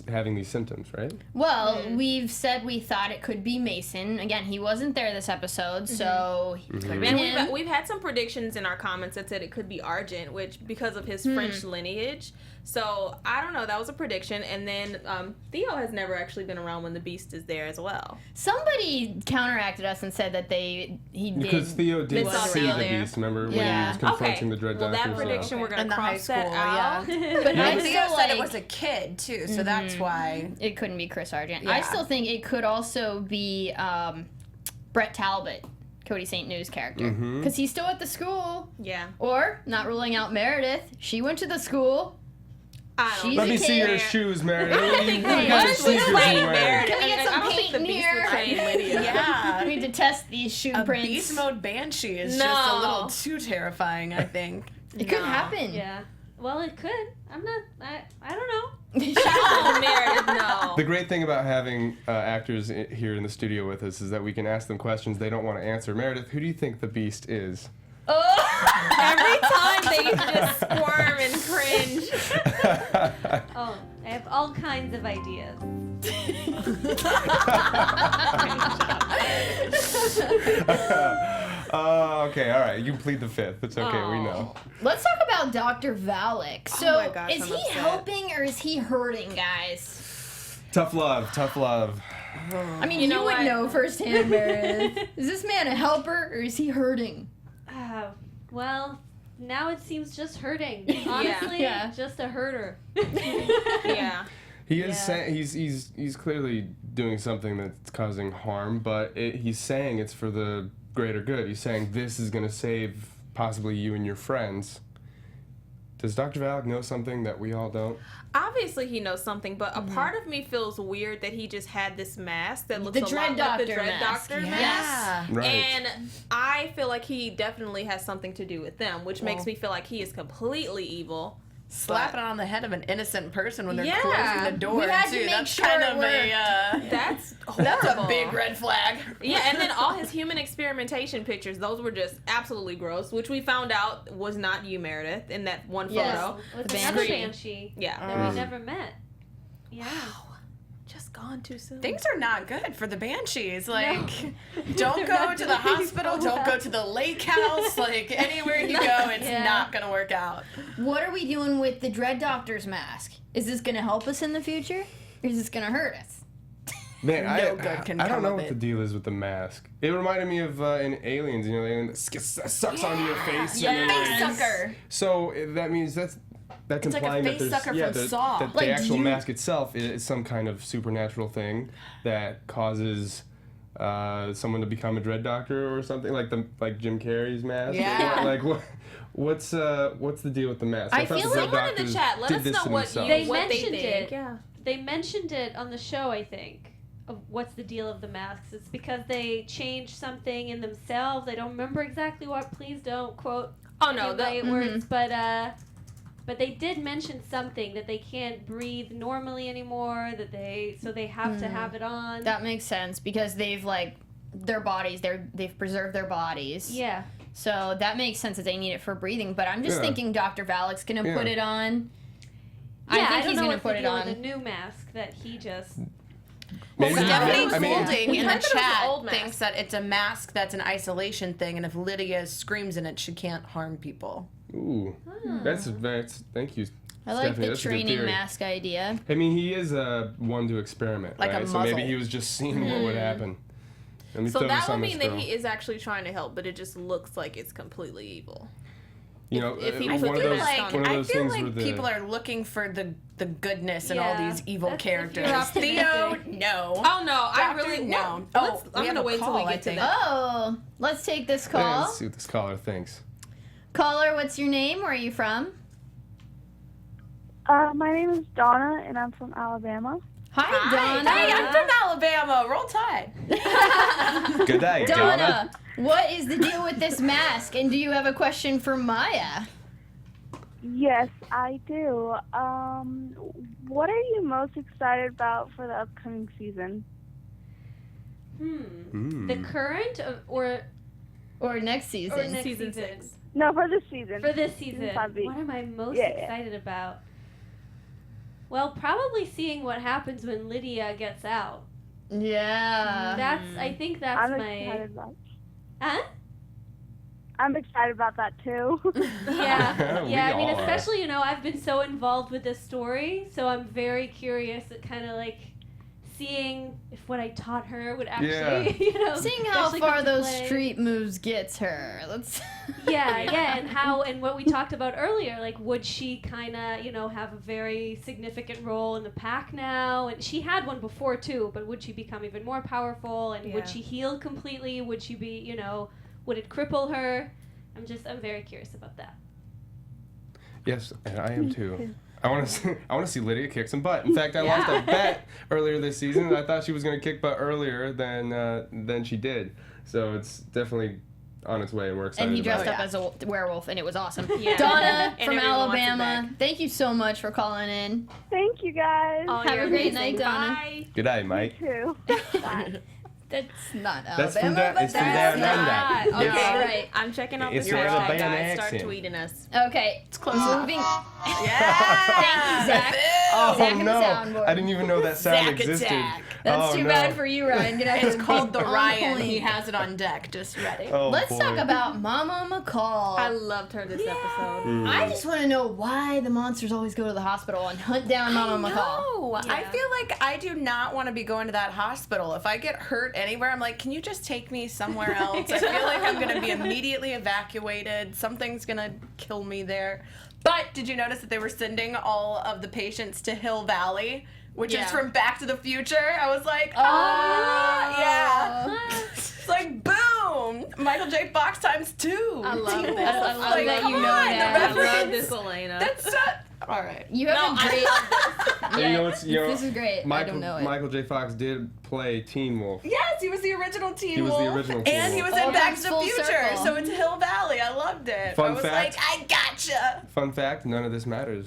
[SPEAKER 5] having these symptoms, right?
[SPEAKER 2] Well, we've said we thought it could be Mason. Again, he wasn't there this episode, so he could have been
[SPEAKER 3] And
[SPEAKER 2] him.
[SPEAKER 3] we've had some predictions in our comments that said it could be Argent, which because of his French lineage. So I don't know. That was a prediction. And then Theo has never actually been around when the Beast is there as well.
[SPEAKER 2] Somebody counteracted us and said that he did.
[SPEAKER 5] Because Theo did
[SPEAKER 3] They saw
[SPEAKER 5] see
[SPEAKER 3] Theo
[SPEAKER 5] the
[SPEAKER 3] there.
[SPEAKER 5] beast, remember, when he
[SPEAKER 2] Yeah.
[SPEAKER 5] was confronting
[SPEAKER 3] Okay.
[SPEAKER 5] the Dread
[SPEAKER 3] Well,
[SPEAKER 5] Doctor.
[SPEAKER 3] that prediction we're
[SPEAKER 4] In
[SPEAKER 3] gonna
[SPEAKER 4] the high
[SPEAKER 3] cross that
[SPEAKER 4] school,
[SPEAKER 3] out.
[SPEAKER 4] yeah.
[SPEAKER 2] But I
[SPEAKER 4] Theo
[SPEAKER 2] still
[SPEAKER 4] said it
[SPEAKER 2] like
[SPEAKER 4] was a kid too, so that's why.
[SPEAKER 2] it couldn't be Chris Argent. I
[SPEAKER 4] Yeah.
[SPEAKER 2] still think it could also be Brett Talbot, Cody St. New's character, because he's still at the school.
[SPEAKER 3] Yeah.
[SPEAKER 2] Or not ruling out Meredith. She went to the school.
[SPEAKER 3] I don't
[SPEAKER 2] She's
[SPEAKER 5] Let
[SPEAKER 2] a
[SPEAKER 5] me see your
[SPEAKER 2] kid.
[SPEAKER 5] shoes, Meredith.
[SPEAKER 3] I don't think
[SPEAKER 2] Hey,
[SPEAKER 3] the
[SPEAKER 2] what
[SPEAKER 3] Beast
[SPEAKER 2] is
[SPEAKER 3] would
[SPEAKER 2] this
[SPEAKER 3] train
[SPEAKER 5] wearing?
[SPEAKER 3] Meredith.
[SPEAKER 2] Can we get
[SPEAKER 3] I
[SPEAKER 2] some
[SPEAKER 3] don't think
[SPEAKER 2] paint
[SPEAKER 3] the
[SPEAKER 2] in
[SPEAKER 3] Beast
[SPEAKER 2] here?
[SPEAKER 3] would train Lydia.
[SPEAKER 4] Yeah.
[SPEAKER 2] We need to test these shoe
[SPEAKER 4] A
[SPEAKER 2] prints.
[SPEAKER 4] beast mode banshee is
[SPEAKER 3] No.
[SPEAKER 4] just a little too terrifying, I think.
[SPEAKER 2] It could happen.
[SPEAKER 6] Yeah. Well, it could. I don't know.
[SPEAKER 3] Oh, Meredith, no.
[SPEAKER 5] The great thing about having actors here in the studio with us is that we can ask them questions they don't want to answer. Meredith, who do you think the beast is?
[SPEAKER 3] Every time they just squirm and cringe.
[SPEAKER 6] Oh, I have all kinds of ideas.
[SPEAKER 5] Okay, all right. You can plead the fifth. It's okay. We know.
[SPEAKER 2] Let's talk about Dr. Valick. So,
[SPEAKER 3] my gosh,
[SPEAKER 2] is
[SPEAKER 3] I'm
[SPEAKER 2] he
[SPEAKER 3] upset.
[SPEAKER 2] helping or is he hurting, guys?
[SPEAKER 5] Tough love. Tough love.
[SPEAKER 2] I mean, you
[SPEAKER 3] know
[SPEAKER 2] would
[SPEAKER 3] what?
[SPEAKER 2] know firsthand, Meredith. Is this man a helper or is he hurting?
[SPEAKER 6] Well, now it seems just hurting. Honestly,
[SPEAKER 2] Yeah.
[SPEAKER 6] just a herder.
[SPEAKER 3] Yeah.
[SPEAKER 5] He is
[SPEAKER 6] Yeah.
[SPEAKER 5] saying he's clearly doing something that's causing harm, but he's saying it's for the greater good. He's saying this is going to save possibly you and your friends. Does Dr. Valick know something that we all don't?
[SPEAKER 3] Obviously he knows something, but a part of me feels weird that he just had this mask that looks
[SPEAKER 2] The
[SPEAKER 3] a
[SPEAKER 2] Dread
[SPEAKER 3] lot like the
[SPEAKER 2] Doctor
[SPEAKER 3] Dread
[SPEAKER 2] mask.
[SPEAKER 3] Doctor mask.
[SPEAKER 2] Yes.
[SPEAKER 5] Right.
[SPEAKER 3] And I feel like he definitely has something to do with them, which makes me feel like he is completely evil.
[SPEAKER 4] slapping on the head of an innocent person when they're
[SPEAKER 3] Yeah.
[SPEAKER 4] closing the door,
[SPEAKER 2] We had to
[SPEAKER 4] too.
[SPEAKER 2] make
[SPEAKER 4] That's
[SPEAKER 2] sure
[SPEAKER 4] kind
[SPEAKER 2] it
[SPEAKER 4] of
[SPEAKER 2] worked.
[SPEAKER 3] That's horrible.
[SPEAKER 4] that's a big red flag.
[SPEAKER 3] Yeah, and then all his human experimentation pictures, those were just absolutely gross, which we found out was not you, Meredith, in that one
[SPEAKER 2] Yes.
[SPEAKER 3] photo.
[SPEAKER 6] With
[SPEAKER 2] The
[SPEAKER 6] another
[SPEAKER 2] banshee.
[SPEAKER 6] banshee
[SPEAKER 3] Yeah.
[SPEAKER 6] that we never met. Yeah.
[SPEAKER 3] Just gone too soon.
[SPEAKER 4] Things are not good for the banshees. Like,
[SPEAKER 6] No.
[SPEAKER 4] don't
[SPEAKER 6] They're
[SPEAKER 4] go
[SPEAKER 6] not
[SPEAKER 4] to the
[SPEAKER 6] doing
[SPEAKER 4] hospital.
[SPEAKER 6] so
[SPEAKER 4] Don't go
[SPEAKER 6] well.
[SPEAKER 4] to the lake house. Like, anywhere you go, it's
[SPEAKER 6] Yeah.
[SPEAKER 4] not gonna work out.
[SPEAKER 2] What are we doing with the Dread Doctor's mask? Is this going to help us in the future? Or is this going to hurt us?
[SPEAKER 5] Man,
[SPEAKER 4] No good can
[SPEAKER 5] I don't
[SPEAKER 4] come
[SPEAKER 5] know
[SPEAKER 4] of
[SPEAKER 5] what
[SPEAKER 4] it.
[SPEAKER 5] the deal is with the mask. It reminded me of in Aliens, you know, the alien that sucks onto your face. And then,
[SPEAKER 4] Face sucker.
[SPEAKER 5] So that means that's
[SPEAKER 4] It's like a
[SPEAKER 5] implying that
[SPEAKER 4] face
[SPEAKER 5] there's
[SPEAKER 4] sucker from
[SPEAKER 5] that,
[SPEAKER 4] Saw.
[SPEAKER 5] that
[SPEAKER 2] Like,
[SPEAKER 5] the
[SPEAKER 2] do
[SPEAKER 5] actual
[SPEAKER 2] you-
[SPEAKER 5] mask itself is some kind of supernatural thing that causes someone to become a Dread Doctor or something, like Jim Carrey's mask.
[SPEAKER 4] Yeah.
[SPEAKER 5] Like what's the deal with the mask?
[SPEAKER 2] I
[SPEAKER 5] thought
[SPEAKER 2] feel
[SPEAKER 5] the
[SPEAKER 2] like
[SPEAKER 5] Dread
[SPEAKER 3] Someone in the
[SPEAKER 5] Doctors
[SPEAKER 3] chat, let
[SPEAKER 5] did
[SPEAKER 3] us
[SPEAKER 5] this
[SPEAKER 3] know
[SPEAKER 5] to
[SPEAKER 3] what
[SPEAKER 5] themselves.
[SPEAKER 6] They
[SPEAKER 3] what
[SPEAKER 6] mentioned
[SPEAKER 3] they think.
[SPEAKER 6] it.
[SPEAKER 3] Yeah.
[SPEAKER 6] They mentioned it on the show, I think, of what's the deal of the masks. It's because they changed something in themselves. I don't remember exactly what. Please don't quote
[SPEAKER 3] Oh no,
[SPEAKER 6] any right
[SPEAKER 3] the,
[SPEAKER 6] words, but they did mention something that they can't breathe normally anymore. That they have to have it on.
[SPEAKER 2] That makes sense because they've their bodies. They've preserved their bodies.
[SPEAKER 6] Yeah.
[SPEAKER 2] So that makes sense that they need it for breathing. But I'm just
[SPEAKER 5] Yeah.
[SPEAKER 2] thinking Dr. Valick's gonna
[SPEAKER 5] Yeah.
[SPEAKER 2] put it on.
[SPEAKER 6] Yeah,
[SPEAKER 2] I think
[SPEAKER 6] don't
[SPEAKER 2] he's
[SPEAKER 6] know
[SPEAKER 2] gonna
[SPEAKER 6] what's
[SPEAKER 2] put
[SPEAKER 6] the
[SPEAKER 2] it
[SPEAKER 6] deal
[SPEAKER 2] on.
[SPEAKER 6] with the new mask that he just.
[SPEAKER 5] Maybe
[SPEAKER 4] Stephanie
[SPEAKER 5] I mean,
[SPEAKER 4] Foulding
[SPEAKER 3] we
[SPEAKER 4] in
[SPEAKER 3] heard
[SPEAKER 4] the
[SPEAKER 3] that it was an
[SPEAKER 4] chat
[SPEAKER 3] old mask.
[SPEAKER 4] thinks that it's a mask that's an isolation thing, and if Lydia screams in it, she can't harm people.
[SPEAKER 5] Ooh, that's thank you.
[SPEAKER 2] I like
[SPEAKER 5] Stephanie,
[SPEAKER 2] the
[SPEAKER 5] that's a good
[SPEAKER 2] training
[SPEAKER 5] theory.
[SPEAKER 2] mask idea.
[SPEAKER 5] I mean, he is one to experiment,
[SPEAKER 4] Like a
[SPEAKER 5] right? So maybe
[SPEAKER 4] muzzle.
[SPEAKER 5] he was just seeing what would happen. Let me
[SPEAKER 3] So
[SPEAKER 5] throw
[SPEAKER 3] that
[SPEAKER 5] this
[SPEAKER 3] would
[SPEAKER 5] on
[SPEAKER 3] mean
[SPEAKER 5] this
[SPEAKER 3] that
[SPEAKER 5] girl.
[SPEAKER 3] he is actually trying to help, but it just looks like it's completely evil.
[SPEAKER 5] You know,
[SPEAKER 3] if he
[SPEAKER 5] one
[SPEAKER 3] put
[SPEAKER 5] of
[SPEAKER 3] the
[SPEAKER 5] those,
[SPEAKER 3] mask
[SPEAKER 4] Like,
[SPEAKER 3] on.
[SPEAKER 5] one of
[SPEAKER 4] I
[SPEAKER 5] those
[SPEAKER 4] feel
[SPEAKER 5] things
[SPEAKER 4] like
[SPEAKER 5] where the
[SPEAKER 4] people are looking for the goodness in all
[SPEAKER 6] Yeah,
[SPEAKER 4] these evil
[SPEAKER 6] that's if you're
[SPEAKER 4] characters.
[SPEAKER 6] optimistic.
[SPEAKER 4] Theo, no.
[SPEAKER 3] Oh no, I
[SPEAKER 4] Doctor,
[SPEAKER 3] really
[SPEAKER 4] no.
[SPEAKER 3] Let's-
[SPEAKER 4] Oh,
[SPEAKER 3] I'm
[SPEAKER 4] we have
[SPEAKER 3] gonna
[SPEAKER 4] a
[SPEAKER 3] wait till we
[SPEAKER 4] call, I
[SPEAKER 3] get to
[SPEAKER 4] think.
[SPEAKER 3] that.
[SPEAKER 2] Oh, let's take this
[SPEAKER 5] Yeah,
[SPEAKER 2] call.
[SPEAKER 5] let's see what this caller thinks.
[SPEAKER 2] Caller, what's your name? Where are you from?
[SPEAKER 9] My name is Donna, and I'm from Alabama.
[SPEAKER 2] Hi, Donna.
[SPEAKER 4] Hey, I'm from Alabama. Roll Tide.
[SPEAKER 5] Good day,
[SPEAKER 2] Donna, what is the deal with this mask? And do you have a question for Maya?
[SPEAKER 9] Yes, I do. What are you most excited about for the upcoming season?
[SPEAKER 6] The current or
[SPEAKER 2] next season?
[SPEAKER 6] next
[SPEAKER 3] Season
[SPEAKER 6] season.
[SPEAKER 3] 6.
[SPEAKER 9] No, for this season.
[SPEAKER 6] For this season,
[SPEAKER 9] 5B.
[SPEAKER 6] what am I most
[SPEAKER 9] Yeah.
[SPEAKER 6] excited about? Well, probably seeing what happens when Lydia gets out.
[SPEAKER 2] Yeah.
[SPEAKER 6] I think that's
[SPEAKER 9] I'm
[SPEAKER 6] my.
[SPEAKER 9] excited about.
[SPEAKER 6] Huh?
[SPEAKER 9] I'm excited about that too.
[SPEAKER 6] Yeah,
[SPEAKER 5] We
[SPEAKER 6] yeah. I mean,
[SPEAKER 5] all are.
[SPEAKER 6] especially I've been so involved with this story, so I'm very curious at kind of seeing if what I taught her would actually,
[SPEAKER 2] Seeing how
[SPEAKER 6] actually
[SPEAKER 2] far
[SPEAKER 6] come to
[SPEAKER 2] those
[SPEAKER 6] play.
[SPEAKER 2] street moves gets her. Let's.
[SPEAKER 6] Yeah, and what we talked about earlier, would she kind of, have a very significant role in the pack now? And she had one before too, but would she become even more powerful? And would she heal completely? Would she be, would it cripple her? I'm very curious about that.
[SPEAKER 5] Yes, and I am too. I want to see Lydia kick some butt. In fact, I lost a bet earlier this season. I thought she was going to kick butt earlier than she did. So it's definitely on its way, and we're excited.
[SPEAKER 2] And he dressed
[SPEAKER 5] about
[SPEAKER 2] up as a werewolf, and it was awesome.
[SPEAKER 3] Yeah.
[SPEAKER 2] Donna
[SPEAKER 3] And
[SPEAKER 2] from
[SPEAKER 3] everyone wants it
[SPEAKER 2] Alabama,
[SPEAKER 3] back.
[SPEAKER 2] thank you so much for calling in.
[SPEAKER 9] Thank you guys.
[SPEAKER 3] Oh,
[SPEAKER 2] Have
[SPEAKER 3] you're
[SPEAKER 2] a great
[SPEAKER 3] amazing.
[SPEAKER 2] night, Donna.
[SPEAKER 3] Bye.
[SPEAKER 5] it. Good day, Mike.
[SPEAKER 9] Too. Bye.
[SPEAKER 2] That's not Alabama.
[SPEAKER 5] That's from
[SPEAKER 2] but
[SPEAKER 5] it's from
[SPEAKER 2] that's
[SPEAKER 5] down under.
[SPEAKER 2] not. Okay,
[SPEAKER 5] It's-
[SPEAKER 2] right.
[SPEAKER 3] I'm checking out the
[SPEAKER 5] It's
[SPEAKER 3] chat,
[SPEAKER 5] an Alabama
[SPEAKER 3] guys. Start
[SPEAKER 5] accent.
[SPEAKER 3] tweeting us.
[SPEAKER 2] Okay,
[SPEAKER 4] It's close enough.
[SPEAKER 2] moving.
[SPEAKER 4] Yeah.
[SPEAKER 2] Thank you, Zach.
[SPEAKER 5] Oh
[SPEAKER 2] Zach and the
[SPEAKER 5] no!
[SPEAKER 2] soundboard.
[SPEAKER 5] I didn't even know that sound
[SPEAKER 4] Zack
[SPEAKER 5] existed.
[SPEAKER 4] attack.
[SPEAKER 2] That's
[SPEAKER 5] Oh,
[SPEAKER 2] too
[SPEAKER 5] no.
[SPEAKER 2] bad for you, Ryan. Gonna have
[SPEAKER 4] It's
[SPEAKER 2] to
[SPEAKER 4] called
[SPEAKER 2] be
[SPEAKER 4] the
[SPEAKER 2] on
[SPEAKER 4] Ryan.
[SPEAKER 2] point.
[SPEAKER 4] He has it on deck, just ready.
[SPEAKER 5] Oh,
[SPEAKER 2] Let's
[SPEAKER 5] boy.
[SPEAKER 2] talk about Mama McCall.
[SPEAKER 3] I loved her this episode.
[SPEAKER 2] I just want to know why the monsters always go to the hospital and hunt down Mama McCall.
[SPEAKER 4] No, I feel like I do not want to be going to that hospital. If I get hurt anywhere, I'm like, can you just take me somewhere else? I feel like I'm going to be immediately evacuated. Something's going to kill me there. But did you notice that they were sending all of the patients to Hill Valley, which is from Back to the Future? I was like, yeah. It's like, boom! Michael J. Fox times 2.
[SPEAKER 3] I love this.
[SPEAKER 2] I love
[SPEAKER 4] Like,
[SPEAKER 2] that
[SPEAKER 4] come
[SPEAKER 2] you know
[SPEAKER 4] on,
[SPEAKER 2] that.
[SPEAKER 4] the
[SPEAKER 3] I love
[SPEAKER 4] reference.
[SPEAKER 3] this, Elena.
[SPEAKER 4] That's all right.
[SPEAKER 2] You have a great.
[SPEAKER 5] And you know what's
[SPEAKER 2] this is great. I
[SPEAKER 5] Michael,
[SPEAKER 2] don't know it.
[SPEAKER 5] Michael J. Fox did play Teen Wolf.
[SPEAKER 4] Yes, he was the original Teen
[SPEAKER 5] He was
[SPEAKER 4] Wolf.
[SPEAKER 5] the original Teen
[SPEAKER 4] and he
[SPEAKER 5] Wolf.
[SPEAKER 4] was
[SPEAKER 2] All
[SPEAKER 4] in Back to
[SPEAKER 2] comes
[SPEAKER 4] the
[SPEAKER 2] full
[SPEAKER 4] Future,
[SPEAKER 2] circle.
[SPEAKER 4] so it's Hill Valley. I loved it.
[SPEAKER 5] Fun
[SPEAKER 4] I was
[SPEAKER 5] fact.
[SPEAKER 4] like, I gotcha.
[SPEAKER 5] Fun fact, none of this matters.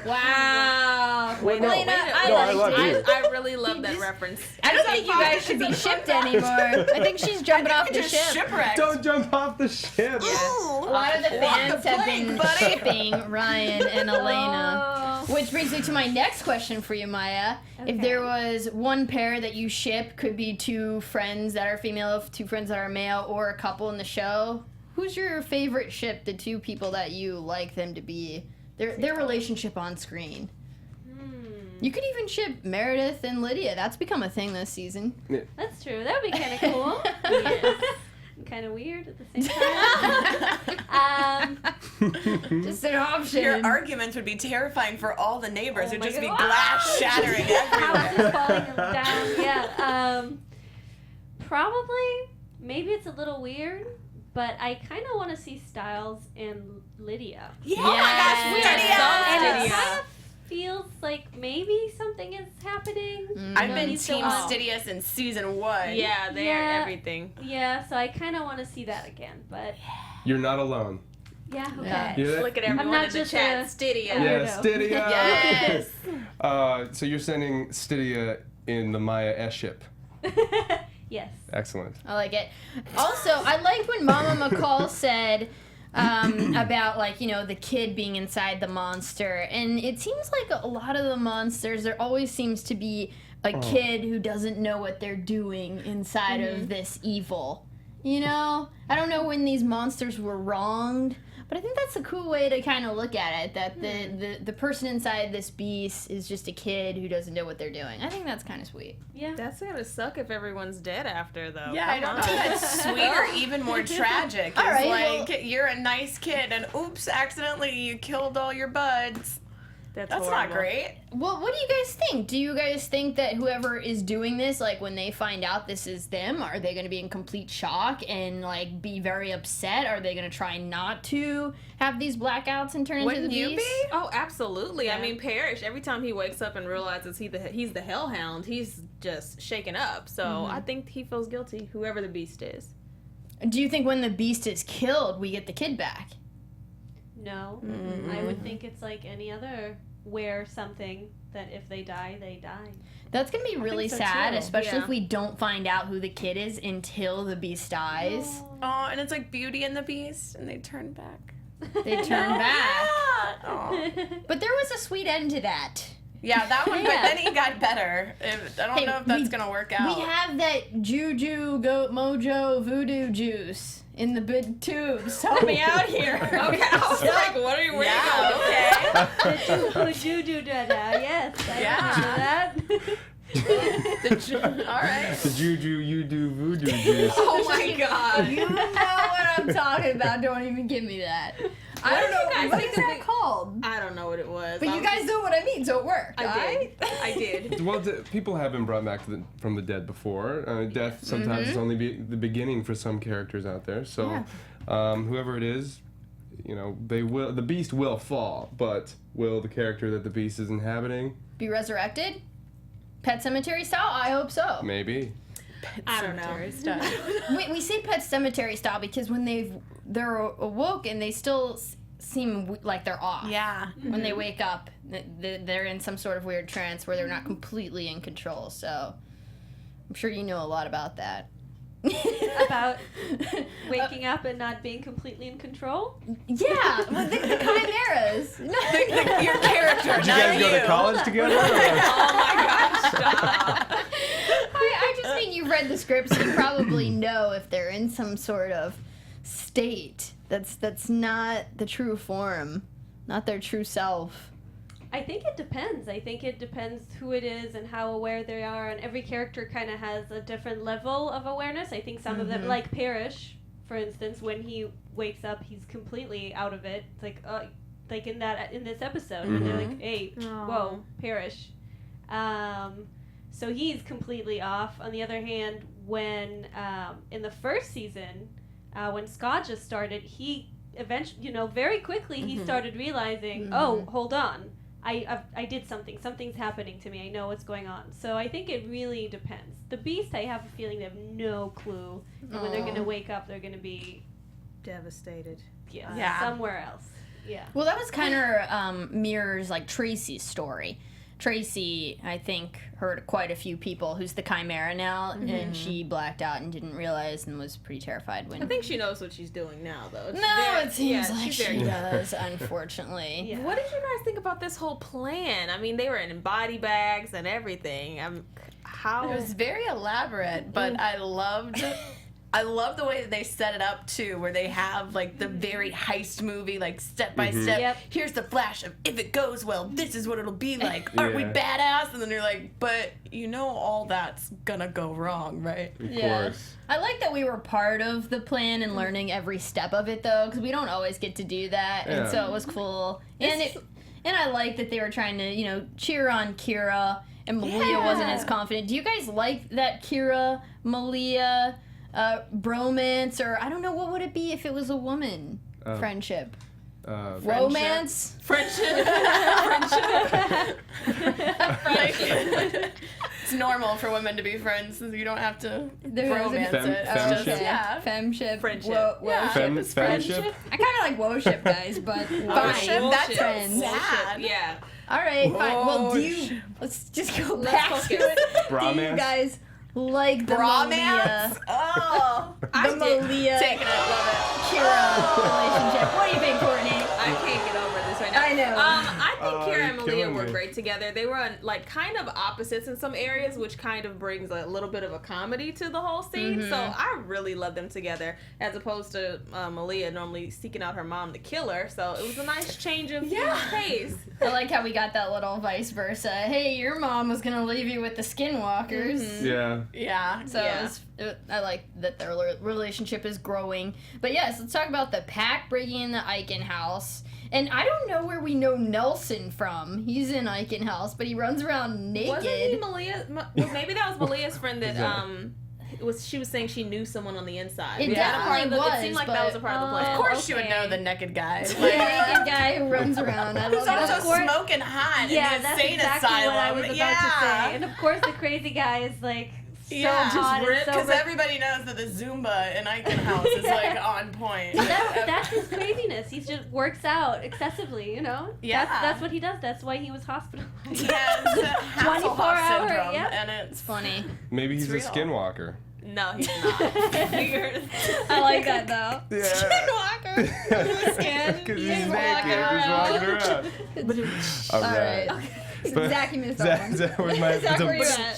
[SPEAKER 2] Wow.
[SPEAKER 3] Wait,
[SPEAKER 2] Elena,
[SPEAKER 5] I love you.
[SPEAKER 3] I really love that reference.
[SPEAKER 2] I don't think you guys should be shipped anymore. I think she's jumping off the ship.
[SPEAKER 4] Shipwrecked.
[SPEAKER 5] Don't jump off the ship.
[SPEAKER 2] A lot of the fans have been shipping Ryan and Elena. Which brings me to my next question for you, Maya.
[SPEAKER 6] Okay.
[SPEAKER 2] If there was one pair that you ship, could be two friends that are female, two friends that are male, or a couple in the show, who's your favorite ship, the two people that you like them to be, their relationship on screen? You could even ship Meredith and Lydia. That's become a thing this season.
[SPEAKER 6] That's true. That would be kind of cool. Yes. Kind of weird at the same time.
[SPEAKER 2] Just an option.
[SPEAKER 4] Your arguments would be terrifying for all the neighbors.
[SPEAKER 6] Oh
[SPEAKER 4] It'd
[SPEAKER 6] my
[SPEAKER 4] just be
[SPEAKER 6] God.
[SPEAKER 4] glass shattering everywhere.
[SPEAKER 6] Houses falling down. Yeah. Probably. Maybe it's a little weird, but I kind of want to see Stiles and Lydia.
[SPEAKER 4] Yeah. Oh my gosh,
[SPEAKER 3] Yes.
[SPEAKER 4] Lydia!
[SPEAKER 6] And it kind of feels like maybe something is happening.
[SPEAKER 4] I've been
[SPEAKER 6] He's
[SPEAKER 4] Team
[SPEAKER 6] the one.
[SPEAKER 4] Stidia since season 1.
[SPEAKER 3] Yeah, they're
[SPEAKER 6] Yeah.
[SPEAKER 3] everything.
[SPEAKER 6] Yeah, so I kind of want to see that again, but
[SPEAKER 5] You're not alone.
[SPEAKER 6] yeah, okay.
[SPEAKER 2] Yeah.
[SPEAKER 5] Yeah.
[SPEAKER 3] Look at
[SPEAKER 6] I'm
[SPEAKER 3] everyone
[SPEAKER 6] not
[SPEAKER 3] in the
[SPEAKER 6] just
[SPEAKER 3] chat.
[SPEAKER 6] a-
[SPEAKER 3] Stydia.
[SPEAKER 5] Yeah, Stydia.
[SPEAKER 2] Yes.
[SPEAKER 5] So you're sending Stydia in the Maya Eshet.
[SPEAKER 6] Yes.
[SPEAKER 5] Excellent.
[SPEAKER 2] I like it. Also, I liked when Mama McCall said about, like, you know, the kid being inside the monster. And it seems like a lot of the monsters, there always seems to be a kid who doesn't know what they're doing inside of this evil. You know? I don't know when these monsters were wronged, but I think that's a cool way to kind of look at it, that the person inside this beast is just a kid who doesn't know what they're doing. I think that's kind of sweet.
[SPEAKER 6] Yeah.
[SPEAKER 3] That's gonna suck if everyone's dead after, though.
[SPEAKER 4] Yeah, I don't know if that's sweet or even more tragic. It's
[SPEAKER 2] All right,
[SPEAKER 4] like, you're a nice kid and oops, accidentally you killed all your buds. That's not
[SPEAKER 3] horrible.
[SPEAKER 4] great.
[SPEAKER 2] Well, what do you guys think? Do you guys think that whoever is doing this, like, when they find out this is them, are they going to be in complete shock and, like, be very upset? Are they going to try not to have these blackouts and turn into
[SPEAKER 4] Wouldn't
[SPEAKER 2] the
[SPEAKER 4] you
[SPEAKER 2] beast?
[SPEAKER 4] be?
[SPEAKER 3] Oh, absolutely.
[SPEAKER 6] Yeah.
[SPEAKER 3] I mean, Parrish, every time he wakes up and realizes he's the Hellhound, he's just shaken up. So I think he feels guilty, whoever the beast is.
[SPEAKER 2] Do you think when the beast is killed, we get the kid back?
[SPEAKER 6] No. I would think it's like any other something that if they die, they die.
[SPEAKER 2] That's going to be really
[SPEAKER 3] so,
[SPEAKER 2] sad,
[SPEAKER 3] too.
[SPEAKER 2] especially
[SPEAKER 3] Yeah.
[SPEAKER 2] if we don't find out who the kid is until the beast dies.
[SPEAKER 4] Oh, and it's like Beauty and the Beast, and they turn back.
[SPEAKER 2] They turn back.
[SPEAKER 4] Oh.
[SPEAKER 2] But there was a sweet end to that.
[SPEAKER 4] Yeah, that one, but
[SPEAKER 6] Yeah.
[SPEAKER 4] then he got better. I don't
[SPEAKER 2] Hey,
[SPEAKER 4] know if that's
[SPEAKER 2] we-
[SPEAKER 4] going to work out.
[SPEAKER 2] We have that juju, goat mojo, voodoo juice in the big tubes. Help me out here.
[SPEAKER 3] Okay, I was like, what are you waiting
[SPEAKER 4] Yeah, okay.
[SPEAKER 6] The juju dada, yes. I
[SPEAKER 4] Yeah.
[SPEAKER 6] remember that.
[SPEAKER 4] All right.
[SPEAKER 5] The juju you do voodoo juice.
[SPEAKER 3] Oh my god.
[SPEAKER 2] You know what I'm talking about. Don't even give me that. I don't know.
[SPEAKER 3] guys
[SPEAKER 2] What
[SPEAKER 3] think
[SPEAKER 2] is
[SPEAKER 3] of
[SPEAKER 2] that called?
[SPEAKER 3] I don't know what it was.
[SPEAKER 2] But you guys know what I mean, so it worked.
[SPEAKER 3] I did.
[SPEAKER 5] Well, people have been brought back from the dead before. Death sometimes is only the beginning for some characters out there. So, whoever it is, you know, the beast will fall, but will the character that the beast is inhabiting?
[SPEAKER 2] Be resurrected? Pet Cemetery style? I hope so.
[SPEAKER 5] Maybe.
[SPEAKER 3] I don't know.
[SPEAKER 2] We say Pet Cemetery style because when they're awoke and they still seem like they're off.
[SPEAKER 4] Yeah.
[SPEAKER 2] When they wake up, they're in some sort of weird trance where they're not completely in control. So I'm sure you know a lot about that.
[SPEAKER 6] About waking up and not being completely in control.
[SPEAKER 2] Yeah, well, the chimeras.
[SPEAKER 4] Your character,
[SPEAKER 5] Did you guys go to college together? Or?
[SPEAKER 3] Oh my gosh, stop.
[SPEAKER 2] I just mean you've read the scripts. You probably know if they're in some sort of state that's not the true form, not their true self.
[SPEAKER 6] I think it depends. I think it depends who it is and how aware they are, and every character kind of has a different level of awareness. I think some of them, like Parrish, for instance, when he wakes up, he's completely out of it. It's like in this episode, and they're like, "Hey, whoa, Parrish." So he's completely off. On the other hand, when in the first season, when Scott just started, he eventually, very quickly, he started realizing, oh, hold on. I did something. Something's happening to me. I know what's going on. So I think it really depends. The Beast, I have a feeling they have no clue. And when they're going to wake up, they're going to be
[SPEAKER 3] Devastated.
[SPEAKER 6] somewhere else. Yeah.
[SPEAKER 2] Well, that was kind of mirrors like Tracy's story. Tracy, I think, heard quite a few people who's the Chimera now, and she blacked out and didn't realize and was pretty terrified when.
[SPEAKER 3] I think she knows what she's doing now, though.
[SPEAKER 2] It seems like she does, unfortunately.
[SPEAKER 3] Yeah. What did you guys think about this whole plan? I mean, they were in body bags and everything.
[SPEAKER 4] It was very elaborate, but I loved the way that they set it up too, where they have like the very heist movie, like step by step.
[SPEAKER 6] Yep.
[SPEAKER 4] Here's the flash of if it goes well, this is what it'll be like. Aren't we badass? And then you're like, but you know all that's gonna go wrong, right?
[SPEAKER 5] Of course.
[SPEAKER 2] I like that we were part of the plan and learning every step of it though, because we don't always get to do that, and so it was cool. And I like that they were trying to cheer on Kira, and Malia wasn't as confident. Do you guys like that Kira, Malia? Bromance, or I don't know, what would it be if it was a woman? Friendship. Romance?
[SPEAKER 4] Friendship. It's normal for women to be friends, so you don't have to romance it.
[SPEAKER 5] Femship?
[SPEAKER 2] Femship.
[SPEAKER 3] Friendship.
[SPEAKER 5] Femship?
[SPEAKER 2] I kind of like woship, guys, but fine.
[SPEAKER 4] That's
[SPEAKER 2] friends.
[SPEAKER 4] sad.
[SPEAKER 3] Yeah.
[SPEAKER 2] All right, fine. Well, let's just go back to it.
[SPEAKER 5] Bromance?
[SPEAKER 2] Do you guys like the
[SPEAKER 4] Bromance?
[SPEAKER 2] Malia? The Malia
[SPEAKER 4] Take it, I love it.
[SPEAKER 2] Kira relationship. What do you think, Courtney?
[SPEAKER 3] I can't get over this right now.
[SPEAKER 2] I know.
[SPEAKER 3] I think Kira and Malia
[SPEAKER 5] killing
[SPEAKER 3] were
[SPEAKER 5] me.
[SPEAKER 3] great together. They were like kind of opposites in some areas, which kind of brings a little bit of a comedy to the whole scene. So I really love them together, as opposed to Malia normally seeking out her mom to kill her. So it was a nice change of pace.
[SPEAKER 2] I like how we got that little vice versa. Hey, your mom was gonna leave you with the skinwalkers.
[SPEAKER 5] Yeah.
[SPEAKER 2] So I like that their relationship is growing. But yes, let's talk about the pack breaking in the Eichen House. And I don't know where we know Nelson from. He's in Eichen House, but he runs around naked.
[SPEAKER 3] Wasn't he Malia? Maybe that was Malia's friend that she was saying she knew someone on the inside.
[SPEAKER 2] It definitely was.
[SPEAKER 3] It seemed like that was a part of the plan.
[SPEAKER 4] Of course she would know the naked guy.
[SPEAKER 2] The naked guy who runs around. I
[SPEAKER 4] Who's
[SPEAKER 2] love
[SPEAKER 4] also
[SPEAKER 2] that.
[SPEAKER 4] smoking hot in
[SPEAKER 6] Yeah,
[SPEAKER 4] the
[SPEAKER 6] that's
[SPEAKER 4] insane
[SPEAKER 6] exactly
[SPEAKER 4] asylum.
[SPEAKER 6] what I was about to say. And of course, the crazy guy is like so hot and so
[SPEAKER 4] because
[SPEAKER 6] ripped.
[SPEAKER 4] everybody knows that the Zumba in Eichen House is like on point.
[SPEAKER 6] That's his craziness. He just works out excessively,
[SPEAKER 4] Yeah.
[SPEAKER 6] That's what he does. That's why he was hospitalized.
[SPEAKER 4] He has
[SPEAKER 6] 24-hour,
[SPEAKER 4] syndrome,
[SPEAKER 6] yep.
[SPEAKER 4] and it's
[SPEAKER 2] Funny.
[SPEAKER 5] Maybe he's a
[SPEAKER 4] real.
[SPEAKER 5] skinwalker.
[SPEAKER 3] No, he's not.
[SPEAKER 2] I like that though.
[SPEAKER 5] Yeah.
[SPEAKER 2] Skinwalker. Skin.
[SPEAKER 5] Because he's naked. He's walking around. All right.
[SPEAKER 2] Zach, you missed that one.
[SPEAKER 5] Zach, where's my...
[SPEAKER 2] Zach, where you at?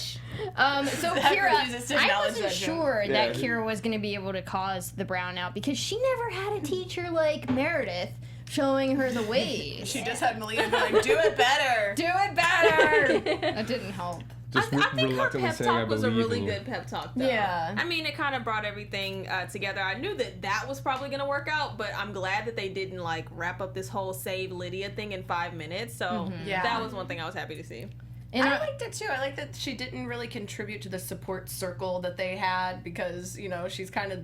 [SPEAKER 2] So Kira,
[SPEAKER 4] refuses to
[SPEAKER 2] I
[SPEAKER 4] acknowledge
[SPEAKER 2] wasn't
[SPEAKER 4] that joke.
[SPEAKER 2] sure that
[SPEAKER 5] Yeah.
[SPEAKER 2] Kira was going to be able to cause the brownout because she never had a teacher like Meredith showing her the ways.
[SPEAKER 4] She just had Malia be like, do it better.
[SPEAKER 2] Do it better. That didn't help.
[SPEAKER 5] Just
[SPEAKER 3] I think her
[SPEAKER 5] reluctantly
[SPEAKER 3] pep
[SPEAKER 5] saying I
[SPEAKER 3] talk was a
[SPEAKER 5] believe
[SPEAKER 3] really
[SPEAKER 5] in you.
[SPEAKER 3] good pep talk, though.
[SPEAKER 2] Yeah.
[SPEAKER 3] I mean, it kind of brought everything together. I knew that was probably going to work out, but I'm glad that they didn't, like, wrap up this whole save Lydia thing in 5 minutes. So that was one thing I was happy to see.
[SPEAKER 2] And
[SPEAKER 4] I liked it too. I like that she didn't really contribute to the support circle that they had because, she's kind of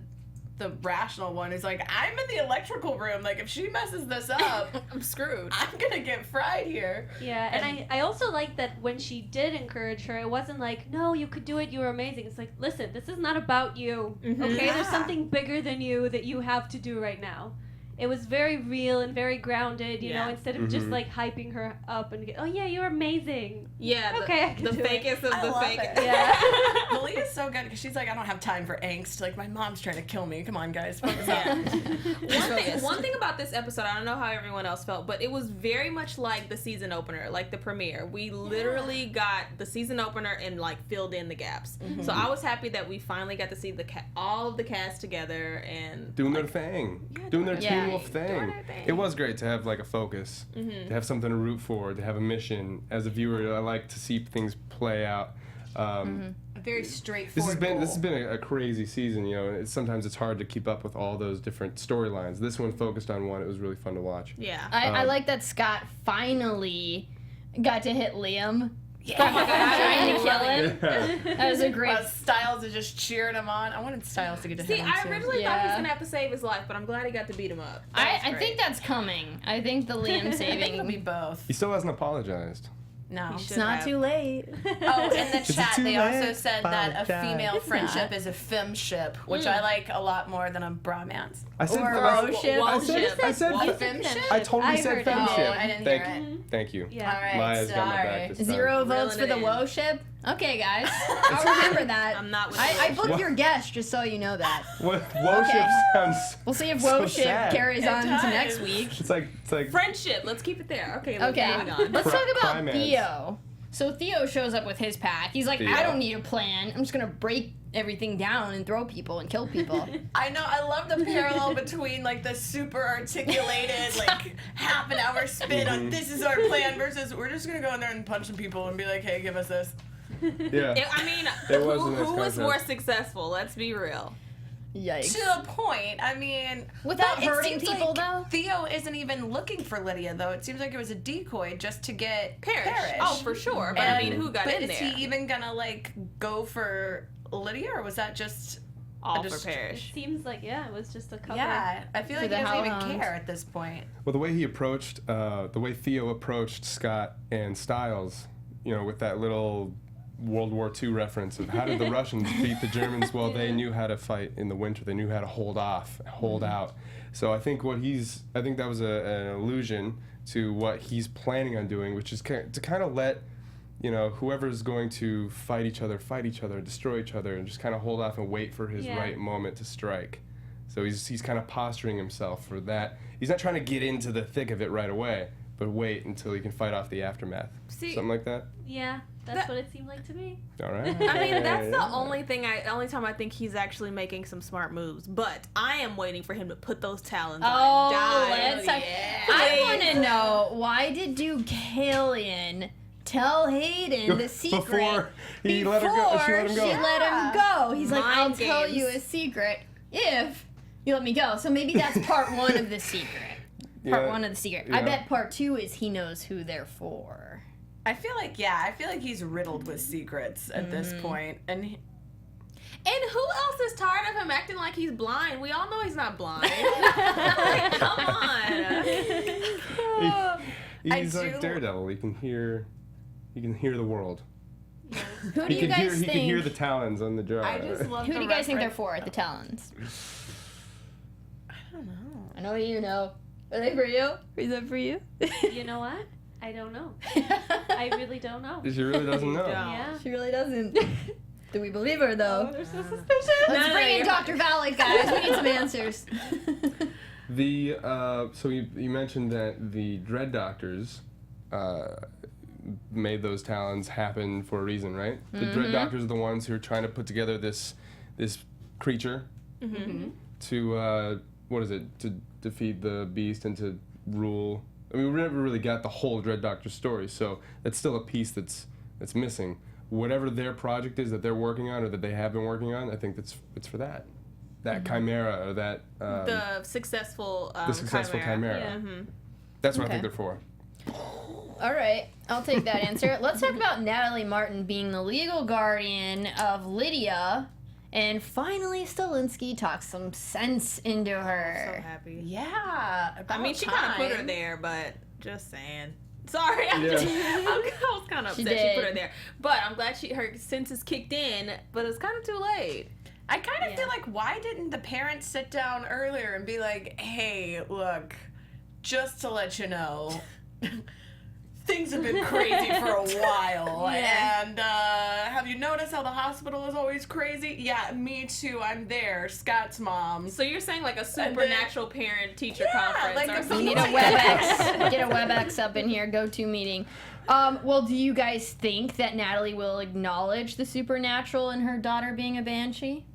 [SPEAKER 4] the rational one who's like, I'm in the electrical room. Like, if she messes this up, I'm screwed. I'm going to get fried here.
[SPEAKER 6] Yeah, and I also like that when she did encourage her, it wasn't like, no, you could do it, you were amazing. It's like, listen, this is not about you, okay?
[SPEAKER 4] Yeah.
[SPEAKER 6] There's something bigger than you that you have to do right now. It was very real and very grounded, you know, instead of just like hyping her up and oh yeah, you're amazing.
[SPEAKER 3] Yeah,
[SPEAKER 6] okay, I can
[SPEAKER 3] the
[SPEAKER 6] do
[SPEAKER 3] fakest
[SPEAKER 6] it.
[SPEAKER 3] of the fake.
[SPEAKER 6] Yeah.
[SPEAKER 4] Malia's so good because she's like, I don't have time for angst. Like, my mom's trying to kill me. Come on, guys, focus up.
[SPEAKER 3] One thing about this episode, I don't know how everyone else felt, but it was very much like the season opener, like the premiere. We literally got the season opener and like filled in the gaps. So I was happy that we finally got to see all of the cast together and
[SPEAKER 5] doing their thing, doing their Teen Wolf
[SPEAKER 3] doing
[SPEAKER 5] thing.
[SPEAKER 3] their thing.
[SPEAKER 5] It was great to have like a focus, to have something to root for, to have a mission. As a viewer, I like to see things play out.
[SPEAKER 4] A very straightforward
[SPEAKER 5] This has been a crazy season, sometimes it's hard to keep up with all those different storylines. This one focused on one. It was really fun to watch.
[SPEAKER 3] Yeah.
[SPEAKER 2] I like that Scott finally got to hit Liam.
[SPEAKER 4] Yeah.
[SPEAKER 2] Trying to kill him. That was a great.
[SPEAKER 4] Stiles is just cheering him on. I wanted Stiles to get to hit him
[SPEAKER 3] I
[SPEAKER 4] too.
[SPEAKER 3] originally thought he was gonna have to save his life, but I'm glad he got to beat him up.
[SPEAKER 2] I think that's coming. I think the Liam saving
[SPEAKER 4] It'll be both.
[SPEAKER 5] He still hasn't apologized.
[SPEAKER 4] No.
[SPEAKER 2] It's not too late.
[SPEAKER 4] Oh, in the chat, they also said that a
[SPEAKER 5] Apologize.
[SPEAKER 4] female
[SPEAKER 2] It's
[SPEAKER 4] friendship
[SPEAKER 2] not.
[SPEAKER 4] is a femship, which I like a lot more than a bromance.
[SPEAKER 5] I said
[SPEAKER 2] Or
[SPEAKER 5] I
[SPEAKER 2] woship.
[SPEAKER 5] said
[SPEAKER 4] A femship?
[SPEAKER 5] I totally
[SPEAKER 6] I
[SPEAKER 5] said
[SPEAKER 6] heard it.
[SPEAKER 5] femship.
[SPEAKER 4] Oh, I didn't
[SPEAKER 5] Thank
[SPEAKER 4] hear
[SPEAKER 5] you. Thank you.
[SPEAKER 6] Yeah.
[SPEAKER 4] All right,
[SPEAKER 5] Maya's got my back
[SPEAKER 4] sorry.
[SPEAKER 5] this time.
[SPEAKER 2] 0 votes for the
[SPEAKER 3] Reeling it in.
[SPEAKER 2] woe ship. Okay, guys. I'll remember that.
[SPEAKER 3] I'm not with
[SPEAKER 2] I
[SPEAKER 3] you.
[SPEAKER 2] booked
[SPEAKER 5] What?
[SPEAKER 2] your guest just so you know that.
[SPEAKER 5] What woship sounds.
[SPEAKER 2] We'll see if
[SPEAKER 5] So
[SPEAKER 2] woe ship
[SPEAKER 5] sad.
[SPEAKER 2] carries on to
[SPEAKER 4] does.
[SPEAKER 2] next week.
[SPEAKER 5] It's like
[SPEAKER 3] Friendship. Let's keep it there. Okay. Let's
[SPEAKER 2] Okay,
[SPEAKER 3] moving on.
[SPEAKER 2] let's talk about
[SPEAKER 5] Primans.
[SPEAKER 2] Theo. So Theo shows up with his pack. He's like,
[SPEAKER 5] Theo.
[SPEAKER 2] I don't need a plan. I'm just gonna break everything down and throw people and kill people.
[SPEAKER 4] I know, I love the parallel between like the super articulated, like half an hour spin on this is our plan versus we're just gonna go in there and punch some people and be like, hey, give us this.
[SPEAKER 5] Yeah.
[SPEAKER 3] I mean,
[SPEAKER 5] It was a nice
[SPEAKER 3] who was
[SPEAKER 5] concept.
[SPEAKER 3] more successful? Let's be real.
[SPEAKER 2] Yikes.
[SPEAKER 4] To a point, I mean,
[SPEAKER 2] Without
[SPEAKER 4] but it
[SPEAKER 2] hurting
[SPEAKER 4] seems
[SPEAKER 2] people,
[SPEAKER 4] like
[SPEAKER 2] though?
[SPEAKER 4] Theo isn't even looking for Lydia, though. It seems like it was a decoy just to get
[SPEAKER 3] Parrish. Oh, for sure. But
[SPEAKER 4] And-
[SPEAKER 3] I mean, who got
[SPEAKER 4] but
[SPEAKER 3] in
[SPEAKER 4] is
[SPEAKER 3] there?
[SPEAKER 4] he even gonna like go for Lydia, or was that just
[SPEAKER 3] All
[SPEAKER 4] just-
[SPEAKER 3] for Parrish.
[SPEAKER 6] It seems like, yeah, it was just a cover.
[SPEAKER 4] Yeah, I feel
[SPEAKER 2] For
[SPEAKER 4] like
[SPEAKER 2] the
[SPEAKER 4] he doesn't even
[SPEAKER 2] Hellhounds.
[SPEAKER 4] care at this point.
[SPEAKER 5] Well, the way he approached, the way Theo approached Scott and Stiles, you know, with that little World War II reference of how did the Russians beat the Germans? Well, they knew how to fight in the winter. They knew how to hold off, hold out. So I think I think that was an allusion to what he's planning on doing, which is to kind of let, you know, whoever's going to fight each other, destroy each other, and just kind of hold off and wait for his right moment to strike. So he's kind of posturing himself for that. He's not trying to get into the thick of it right away, but wait until he can fight off the aftermath.
[SPEAKER 3] See,
[SPEAKER 5] Something like that?
[SPEAKER 6] Yeah, that's what it seemed like to me.
[SPEAKER 5] All right.
[SPEAKER 3] I mean, that's the only time I think he's actually making some smart moves. But I am waiting for him to put those talons on
[SPEAKER 2] Oh,
[SPEAKER 3] and die.
[SPEAKER 2] let's talk. I want to know, why did Deucalion tell Hayden the secret
[SPEAKER 5] Before he let her go, she let him go.
[SPEAKER 2] she let him go? He's like, I'll
[SPEAKER 3] Mind
[SPEAKER 2] tell
[SPEAKER 3] games.
[SPEAKER 2] you a secret if you let me go. So maybe that's part one of the secret. Part
[SPEAKER 5] Yeah,
[SPEAKER 2] one of the secret.
[SPEAKER 5] yeah.
[SPEAKER 2] I bet part two is he knows who they're for.
[SPEAKER 4] I feel like he's riddled with secrets at this point, and
[SPEAKER 3] And who else is tired of him acting like he's blind? We all know he's not blind. Like, come on.
[SPEAKER 5] He's
[SPEAKER 4] I
[SPEAKER 5] like
[SPEAKER 4] do-
[SPEAKER 5] Daredevil. He can hear the world.
[SPEAKER 2] Who do you guys
[SPEAKER 5] He
[SPEAKER 2] think?
[SPEAKER 5] can hear the talons on the jar.
[SPEAKER 4] I just love.
[SPEAKER 2] Who
[SPEAKER 4] the
[SPEAKER 2] do you guys think they're
[SPEAKER 4] reference-
[SPEAKER 2] for? The Talons.
[SPEAKER 4] I don't know.
[SPEAKER 2] I know you know. Are they for you? Is that for you?
[SPEAKER 6] You know what? I don't know. I really don't know.
[SPEAKER 5] She really doesn't know.
[SPEAKER 6] Yeah.
[SPEAKER 2] She really doesn't. Do we believe her though?
[SPEAKER 6] They're so suspicious.
[SPEAKER 2] Let's
[SPEAKER 3] No,
[SPEAKER 2] bring in
[SPEAKER 3] you're
[SPEAKER 2] Dr. Valick, guys. We need some answers.
[SPEAKER 5] The so you mentioned that the Dread Doctors made those talons happen for a reason, right? The Dread Doctors are the ones who are trying to put together this creature to what is it, to defeat the beast and to rule. I mean, we never really got the whole Dread Doctor story, so that's still a piece that's missing. Whatever their project is that they're working on or that they have been working on, I think it's for that chimera or that
[SPEAKER 3] The successful
[SPEAKER 5] chimera.
[SPEAKER 6] Yeah.
[SPEAKER 5] That's what I
[SPEAKER 2] Okay.
[SPEAKER 5] think they're for.
[SPEAKER 2] All right, I'll take that answer. Let's talk about Natalie Martin being the legal guardian of Lydia, and finally Stilinski talks some sense into
[SPEAKER 3] So
[SPEAKER 2] her.
[SPEAKER 3] happy.
[SPEAKER 4] Yeah.
[SPEAKER 3] I mean, she kind of put her there, but just saying. Sorry, I was kind of
[SPEAKER 2] She
[SPEAKER 3] upset she put her
[SPEAKER 2] did.
[SPEAKER 3] there. But I'm glad her senses kicked in, but it's kind of too late.
[SPEAKER 4] I kind of feel like, why didn't the parents sit down earlier and be like, hey, look, just to let you know, things have been crazy for a while.
[SPEAKER 2] Yeah.
[SPEAKER 4] And have you noticed how the hospital is always crazy? Yeah, me too. I'm there. Scott's mom.
[SPEAKER 3] So you're saying like a supernatural parent-teacher conference
[SPEAKER 4] like
[SPEAKER 3] or
[SPEAKER 4] a-
[SPEAKER 2] We
[SPEAKER 3] something
[SPEAKER 2] need a
[SPEAKER 3] like that.
[SPEAKER 2] WebEx. Get a WebEx up in here. Go-to meeting. Well, do you guys think that Natalie will acknowledge the supernatural in her daughter being a banshee?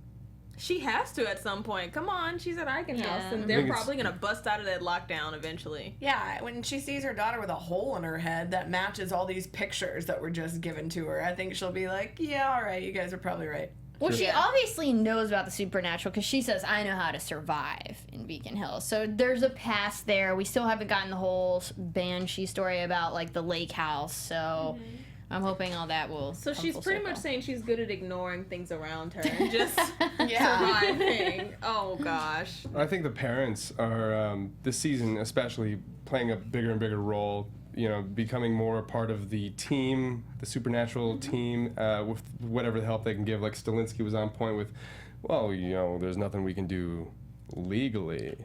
[SPEAKER 3] She has to at some point. Come on, she's at Eichen House,
[SPEAKER 6] Yeah.
[SPEAKER 3] and
[SPEAKER 5] I
[SPEAKER 3] they're
[SPEAKER 5] think it's-
[SPEAKER 3] probably gonna bust out of that lockdown eventually.
[SPEAKER 4] Yeah, when she sees her daughter with a hole in her head that matches all these pictures that were just given to her, I think she'll be like, yeah, all right, you guys are probably right.
[SPEAKER 2] Well, she obviously knows about the supernatural because she says, I know how to survive in Beacon Hill. So there's a past there. We still haven't gotten the whole banshee story about, like, the lake house. So I'm hoping all that will
[SPEAKER 3] So
[SPEAKER 2] come
[SPEAKER 3] she's
[SPEAKER 2] full
[SPEAKER 3] pretty
[SPEAKER 2] circle.
[SPEAKER 3] much saying she's good at ignoring things around her and just
[SPEAKER 4] Yeah.
[SPEAKER 3] surviving. Oh gosh.
[SPEAKER 5] I think the parents are this season especially playing a bigger and bigger role. becoming more a part of the team, the supernatural team, with whatever the help they can give. Like Stilinski was on point with, well, there's nothing we can do legally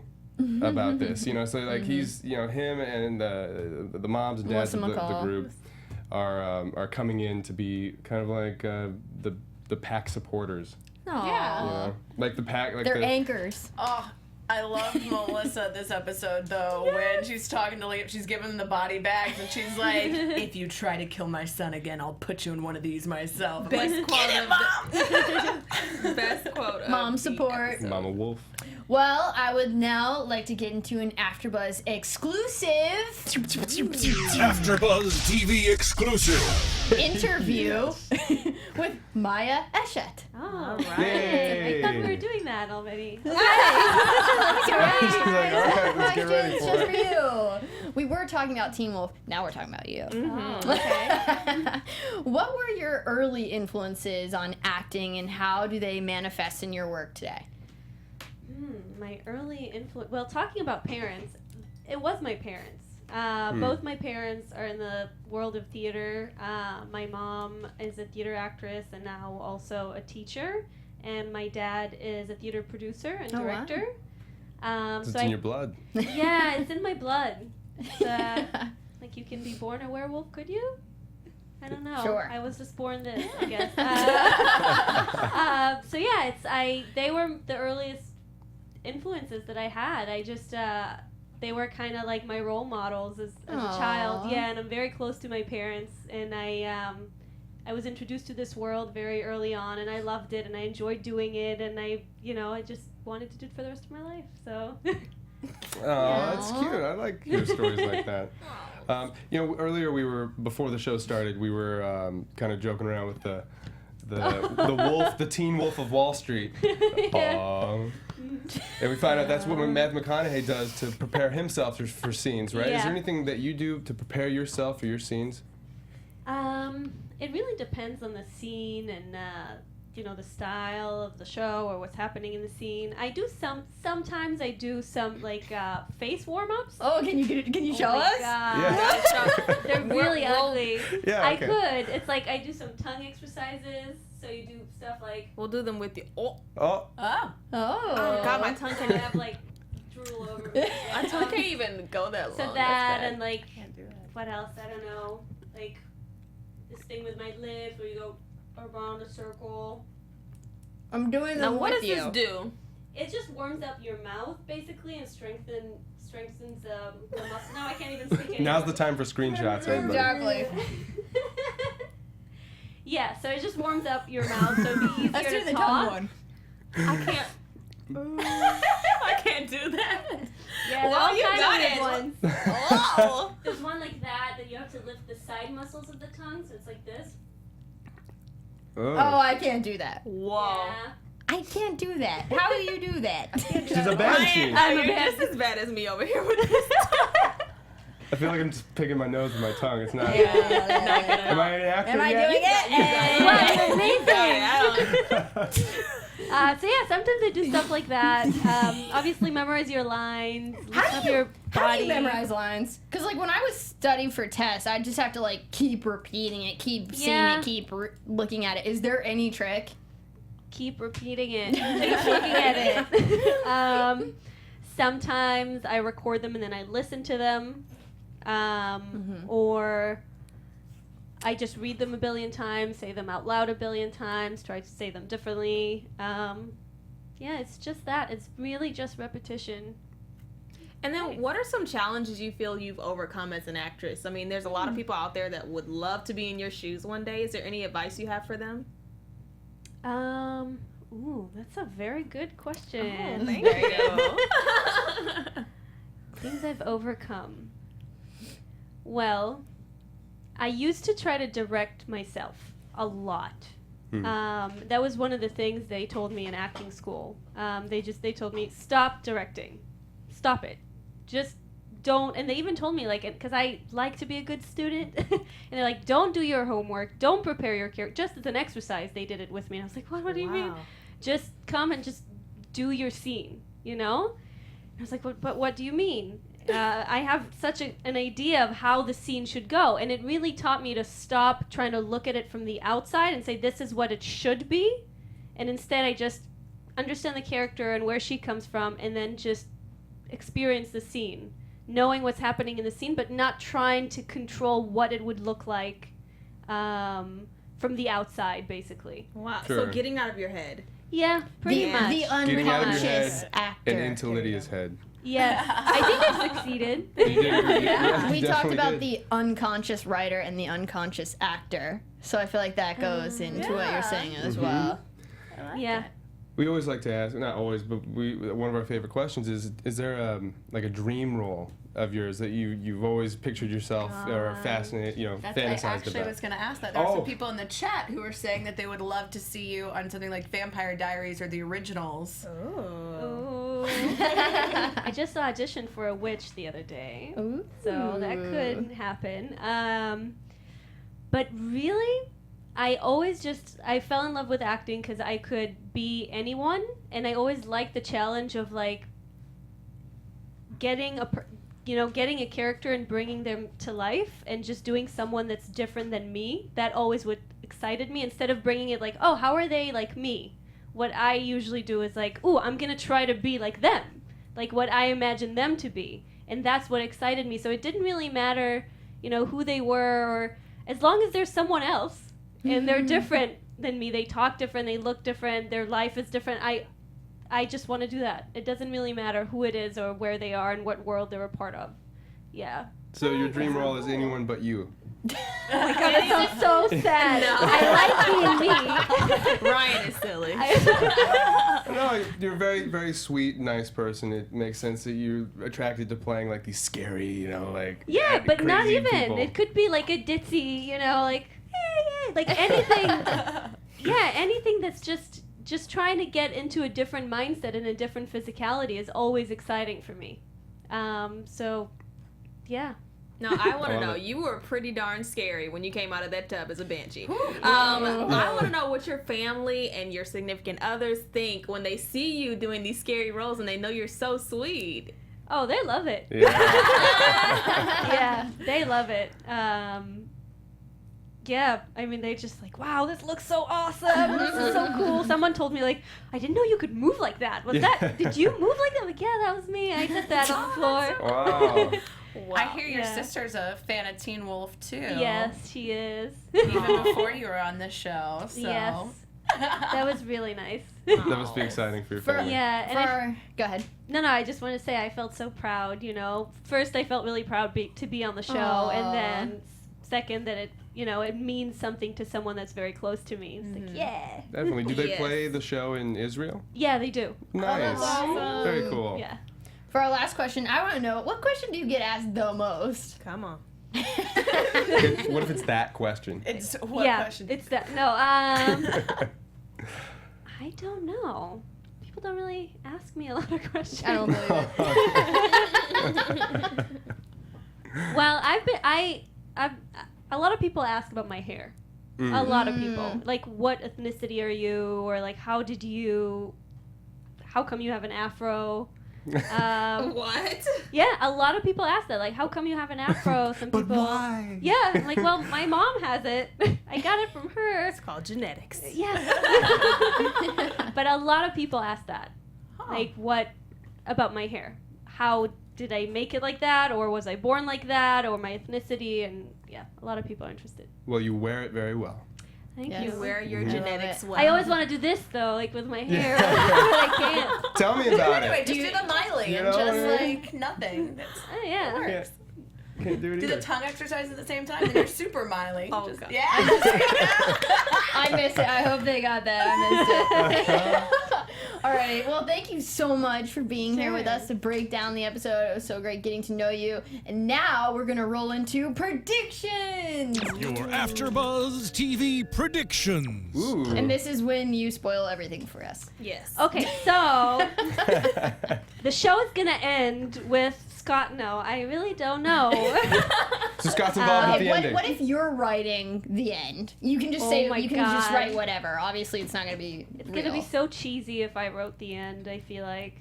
[SPEAKER 5] about this, so like he's, him and the moms and dads of the group are coming in to be kind of like the pack supporters.
[SPEAKER 2] Yeah.
[SPEAKER 5] Like the pack, like
[SPEAKER 2] they're anchors.
[SPEAKER 4] Oh, I loved Melissa this episode though, when she's talking to Liam, she's giving him the body bags, and she's like, "If you try to kill my son again, I'll put you in one of these myself."
[SPEAKER 3] Best quote
[SPEAKER 4] "Get it, Mom!"
[SPEAKER 3] Best quote.
[SPEAKER 2] Mom support.
[SPEAKER 5] Mama Wolf.
[SPEAKER 2] Well, I would now like to get into an AfterBuzz exclusive
[SPEAKER 1] AfterBuzz TV exclusive
[SPEAKER 2] interview with Maya Eshet.
[SPEAKER 6] Oh,
[SPEAKER 3] right.
[SPEAKER 5] Yay.
[SPEAKER 6] I thought we were doing that already.
[SPEAKER 5] She's like, all right, let's get ready for
[SPEAKER 2] Just
[SPEAKER 5] it.
[SPEAKER 2] for you. We were talking about Teen Wolf. Now we're talking about you.
[SPEAKER 6] Okay.
[SPEAKER 2] What were your early influences on acting, and how do they manifest in your work today?
[SPEAKER 6] My early influence. Well, talking about parents, it was my parents. Both my parents are in the world of theater. My mom is a theater actress and now also a teacher, and my dad is a theater producer and director.
[SPEAKER 5] It's in your blood.
[SPEAKER 6] Yeah, it's in my blood. It's, like you can be born a werewolf, could you? I don't know.
[SPEAKER 2] Sure.
[SPEAKER 6] I was just born this, I guess. So yeah, they were the earliest influences that I had. I just they were kind of like my role models as a child. Yeah, and I'm very close to my parents, and I was introduced to this world very early on, and I loved it, and I enjoyed doing it, and I just wanted to do it for the rest of my life. So.
[SPEAKER 5] Oh, that's cute. I like your stories like that. Earlier before the show started, we were kind of joking around with the wolf, the teen wolf of Wall Street. And we find out that's what Matthew McConaughey does to prepare himself for scenes, right?
[SPEAKER 6] Yeah.
[SPEAKER 5] Is there anything that you do to prepare yourself for your scenes?
[SPEAKER 6] It really depends on the scene and the style of the show or what's happening in the scene. I do sometimes I do some like face warm-ups.
[SPEAKER 2] Oh, can you show us?
[SPEAKER 5] Yeah.
[SPEAKER 6] They're really ugly.
[SPEAKER 5] Yeah,
[SPEAKER 6] I
[SPEAKER 5] okay.
[SPEAKER 6] could. It's like I do some tongue exercises. So you do stuff like.
[SPEAKER 3] We'll do them with you. Oh
[SPEAKER 2] Oh,
[SPEAKER 3] God, my tongue
[SPEAKER 6] I
[SPEAKER 3] can't.
[SPEAKER 6] have like drool over me.
[SPEAKER 3] My tongue can't even go that long.
[SPEAKER 6] So
[SPEAKER 3] That's
[SPEAKER 6] that
[SPEAKER 3] bad.
[SPEAKER 6] and like what else? I don't know. Like this thing with my lips where you go around a circle.
[SPEAKER 2] I'm doing
[SPEAKER 3] Now
[SPEAKER 2] them
[SPEAKER 3] what
[SPEAKER 2] with
[SPEAKER 3] does
[SPEAKER 2] you.
[SPEAKER 3] this do?
[SPEAKER 6] It just warms up your mouth basically and strengthens the muscle. Now I can't even speak anymore.
[SPEAKER 5] Now's the time for screenshots, everybody.
[SPEAKER 2] Exactly.
[SPEAKER 6] Yeah, so it just warms up your mouth, so it'd be easier
[SPEAKER 2] Let's do
[SPEAKER 6] to
[SPEAKER 2] the
[SPEAKER 6] talk.
[SPEAKER 2] tongue one.
[SPEAKER 3] I can't. I can't do that.
[SPEAKER 6] Yeah,
[SPEAKER 3] Well,
[SPEAKER 6] there's
[SPEAKER 3] you
[SPEAKER 6] all
[SPEAKER 3] got
[SPEAKER 6] kinds
[SPEAKER 3] it.
[SPEAKER 6] of ones.
[SPEAKER 3] Oh.
[SPEAKER 6] There's one like that you have to lift the side muscles of the tongue, so it's like this.
[SPEAKER 2] Oh, I can't do that.
[SPEAKER 3] Whoa.
[SPEAKER 6] Yeah.
[SPEAKER 2] I can't do that. How do you do that?
[SPEAKER 5] She's a banshee.
[SPEAKER 3] You're just as bad as me over here with this.
[SPEAKER 5] I feel like I'm just picking my nose with my tongue. It's not.
[SPEAKER 3] Not gonna
[SPEAKER 5] Am I an actor
[SPEAKER 2] Am I
[SPEAKER 5] yet?
[SPEAKER 2] doing it?
[SPEAKER 6] Amazing. So yeah, sometimes I do stuff like that. Obviously, memorize your lines.
[SPEAKER 2] How do
[SPEAKER 6] your
[SPEAKER 2] How do
[SPEAKER 6] body.
[SPEAKER 2] you memorize lines? Because like when I was studying for tests, I just have to like keep repeating it, keep seeing it, keep looking at it. Is there any trick?
[SPEAKER 6] Keep repeating it. Keep looking at it. Sometimes I record them and then I listen to them. Or I just read them a billion times, say them out loud a billion times, try to say them differently. Yeah, it's just that. It's really just repetition.
[SPEAKER 3] And then what are some challenges you feel you've overcome as an actress? I mean, there's a lot of people out there that would love to be in your shoes one day. Is there any advice you have for them?
[SPEAKER 6] Ooh, that's a very good question.
[SPEAKER 3] Oh, thank you.
[SPEAKER 6] Things I've overcome. Well, I used to try to direct myself a lot. That was one of the things they told me in acting school. They told me, stop directing. Stop it. Just don't. And they even told me, like, because I like to be a good student. And they're like, don't do your homework. Don't prepare your character. Just as an exercise, they did it with me. And I was like, what do you mean? Just come and just do your scene, you know? And I was like, but what do you mean? I have such an idea of how the scene should go, and it really taught me to stop trying to look at it from the outside and say this is what it should be, and instead I just understand the character and where she comes from, and then just experience the scene, knowing what's happening in the scene, but not trying to control what it would look like from the outside, basically.
[SPEAKER 3] Wow.
[SPEAKER 5] Sure.
[SPEAKER 3] So getting out of your head.
[SPEAKER 6] Yeah, pretty much.
[SPEAKER 2] The
[SPEAKER 5] Getting out of your
[SPEAKER 2] unconscious
[SPEAKER 5] head
[SPEAKER 2] actor.
[SPEAKER 5] and into Lydia's head.
[SPEAKER 6] Yes, I think I succeeded.
[SPEAKER 5] You did. Yeah,
[SPEAKER 2] We
[SPEAKER 5] you
[SPEAKER 2] talked
[SPEAKER 5] definitely
[SPEAKER 2] about
[SPEAKER 5] did.
[SPEAKER 2] the unconscious writer and the unconscious actor. So I feel like that goes into what you're saying as well.
[SPEAKER 6] Yeah.
[SPEAKER 5] We always like to ask, not always, but one of our favorite questions is there like a dream role of yours that you've always pictured yourself or fascinated, fantasized
[SPEAKER 4] I actually
[SPEAKER 5] about?
[SPEAKER 4] was going to ask that. There were some people in the chat who were saying that they would love to see you on something like Vampire Diaries or the originals.
[SPEAKER 6] Ooh. I just auditioned for a witch the other day, so that could happen. But really, I fell in love with acting because I could be anyone, and I always liked the challenge of like getting a character and bringing them to life, and just doing someone that's different than me. That always what excited me, instead of bringing it like, oh, how are they like me? What I usually do is like, ooh, I'm gonna try to be like them, like what I imagine them to be, and that's what excited me. So it didn't really matter, who they were, or as long as there's someone else and they're different than me, they talk different, they look different, their life is different. I just want to do that. It doesn't really matter who it is or where they are and what world they're a part of. Yeah.
[SPEAKER 5] So your dream role is anyone but you.
[SPEAKER 6] Oh my god, that sounds so sad.
[SPEAKER 3] No.
[SPEAKER 6] I like being me.
[SPEAKER 3] Ryan is silly.
[SPEAKER 5] No, you're a very, very sweet, nice person. It makes sense that you're attracted to playing like these scary, like
[SPEAKER 6] Yeah, but not
[SPEAKER 5] crazy
[SPEAKER 6] even.
[SPEAKER 5] people.
[SPEAKER 6] It could be like a ditzy, like, hey, like anything. Yeah, anything that's just trying to get into a different mindset and a different physicality is always exciting for me. So, yeah.
[SPEAKER 3] Now, I want
[SPEAKER 5] I
[SPEAKER 3] to
[SPEAKER 5] love
[SPEAKER 3] know,
[SPEAKER 5] it.
[SPEAKER 3] you were pretty darn scary when you came out of that tub as a banshee. I want to know what your family and your significant others think when they see you doing these scary roles and they know you're so sweet.
[SPEAKER 6] Oh, they love it.
[SPEAKER 5] Yeah.
[SPEAKER 6] Yeah, they love it. Yeah, I mean, they just like, wow, this looks so awesome. This is so cool. Someone told me, like, I didn't know you could move like that. Did you move like that? Like, yeah, that was me. I did that on the floor.
[SPEAKER 5] Wow.
[SPEAKER 3] Wow.
[SPEAKER 4] I hear your
[SPEAKER 6] Yeah.
[SPEAKER 4] sister's a fan of Teen Wolf, too.
[SPEAKER 6] Yes, she is.
[SPEAKER 4] Even before you were on the show, so.
[SPEAKER 6] Yes. That was really nice.
[SPEAKER 5] That must be exciting for your family.
[SPEAKER 6] Yeah, and
[SPEAKER 2] Go ahead.
[SPEAKER 6] No, I just want to say I felt so proud, First, I felt really proud to be on the show, and then second, that it means something to someone that's very close to me. It's like, yeah.
[SPEAKER 5] Definitely. Do they
[SPEAKER 3] Yes.
[SPEAKER 5] play the show in Israel?
[SPEAKER 6] Yeah, they do.
[SPEAKER 5] Nice.
[SPEAKER 2] awesome.
[SPEAKER 5] Very cool.
[SPEAKER 6] Yeah.
[SPEAKER 2] For our last question, I want to know, what question do you get asked the most?
[SPEAKER 3] Come on.
[SPEAKER 5] What if it's that question?
[SPEAKER 4] It's what
[SPEAKER 6] Yeah,
[SPEAKER 4] question?
[SPEAKER 6] it's that. No, I don't know. People don't really ask me a lot of questions.
[SPEAKER 2] I don't believe it.
[SPEAKER 6] Well, I've a lot of people ask about my hair. A lot of people. Like, what ethnicity are you? Or, like, how come you have an afro?
[SPEAKER 3] What?
[SPEAKER 6] Yeah, a lot of people ask that. Like, how come you have an afro? Some people.
[SPEAKER 5] why?
[SPEAKER 6] Yeah, I'm like, well, my mom has it. I got it from her.
[SPEAKER 3] It's called genetics.
[SPEAKER 6] Yeah. But a lot of people ask that. Like, what about my hair? How did I make it like that? Or was I born like that? Or my ethnicity? And yeah, a lot of people are interested.
[SPEAKER 5] Well, you wear it very well.
[SPEAKER 6] Thank
[SPEAKER 2] Yes.
[SPEAKER 6] you.
[SPEAKER 3] You wear your
[SPEAKER 5] Mhm.
[SPEAKER 3] genetics well.
[SPEAKER 6] I always want to do this, though, like with my hair. But I can't.
[SPEAKER 5] Tell me about
[SPEAKER 4] Anyway,
[SPEAKER 5] it.
[SPEAKER 4] just do the Miley
[SPEAKER 5] you
[SPEAKER 4] and
[SPEAKER 5] know
[SPEAKER 4] just,
[SPEAKER 5] what I mean?
[SPEAKER 4] like, nothing. That's,
[SPEAKER 6] Oh, yeah.
[SPEAKER 4] works.
[SPEAKER 5] Can't do it
[SPEAKER 4] Do
[SPEAKER 5] either.
[SPEAKER 4] the tongue exercise at the same time, and you're super Miley.
[SPEAKER 3] Oh,
[SPEAKER 4] Just-
[SPEAKER 3] God.
[SPEAKER 4] Yeah.
[SPEAKER 2] I missed it. I hope they got that. I missed it. All right. Well, thank you so much for being here with us to break down the episode. It was so great getting to know you. And now we're going to roll into predictions.
[SPEAKER 1] Your AfterBuzz TV predictions.
[SPEAKER 5] Ooh.
[SPEAKER 2] And this is when you spoil everything for us.
[SPEAKER 3] Yes.
[SPEAKER 6] Okay, so the show is going to end with Scott. No, I really don't know.
[SPEAKER 5] So Scott's involved with the ending.
[SPEAKER 2] What if you're writing the end? You can just say you can just write whatever. Obviously, it's not gonna be.
[SPEAKER 6] It's gonna be so cheesy if I wrote the end. I feel like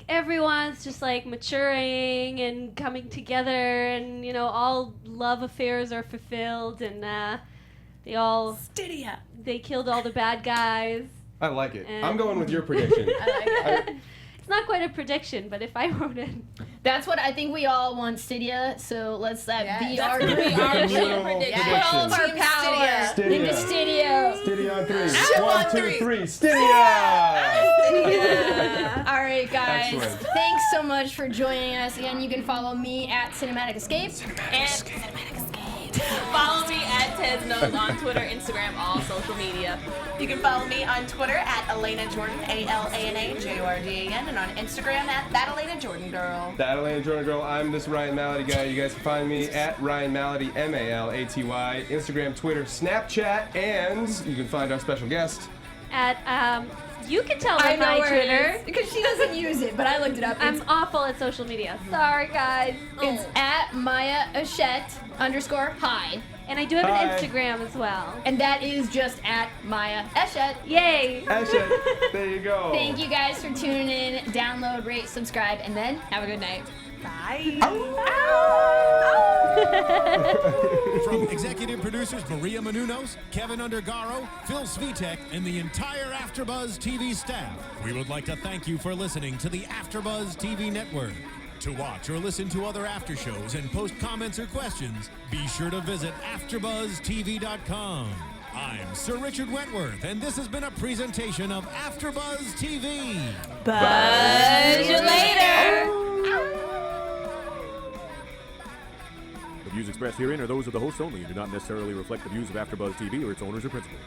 [SPEAKER 6] everyone's just like maturing and coming together, and all love affairs are fulfilled, and they killed all the bad guys.
[SPEAKER 5] I like it. I'm going with your prediction.
[SPEAKER 6] I like it. It's not quite a prediction, but if I wrote it.
[SPEAKER 2] That's what I think we all want, Stydia, so let's be our
[SPEAKER 5] prediction.
[SPEAKER 2] Put all of our power into Stydia.
[SPEAKER 5] Stydia on 3. 1, 2, 3. Stydia!
[SPEAKER 2] All right, guys.
[SPEAKER 5] Excellent.
[SPEAKER 2] Thanks so much for joining us. Again, you can follow me at Cinematic Escape.
[SPEAKER 3] Follow me at Tezeno on Twitter, Instagram, all social media.
[SPEAKER 4] You can follow me on Twitter at Alana Jordan, ALANAJORDAN, and on Instagram at That Alana Jordan Girl.
[SPEAKER 5] That Alana Jordan Girl. I'm this Ryan Malaty guy. You guys can find me at Ryan Malaty, MALATY, Instagram, Twitter, Snapchat, and you can find our special guest
[SPEAKER 6] At you can tell on my Twitter
[SPEAKER 2] because she doesn't use it, but I looked it up.
[SPEAKER 6] I'm awful at social media. Sorry, guys.
[SPEAKER 2] It's at Maya Eshet _hi.
[SPEAKER 6] And I do have an Instagram as well.
[SPEAKER 2] And that is just at Maya Eshet.
[SPEAKER 6] Yay!
[SPEAKER 5] Ashet. There you go.
[SPEAKER 2] Thank you guys for tuning in. Download, rate, subscribe, and then have a good night.
[SPEAKER 4] Bye.
[SPEAKER 1] From executive producers Maria Menounos, Kevin Undergaro, Phil Svitek, and the entire AfterBuzz TV staff, we would like to thank you for listening to the AfterBuzz TV network. To watch or listen to other after shows and post comments or questions, be sure to visit AfterBuzzTV.com. I'm Sir Richard Wentworth, and this has been a presentation of AfterBuzz TV.
[SPEAKER 3] Buzz you later.
[SPEAKER 10] The views expressed herein are those of the hosts only and do not necessarily reflect the views of AfterBuzz TV or its owners or principals.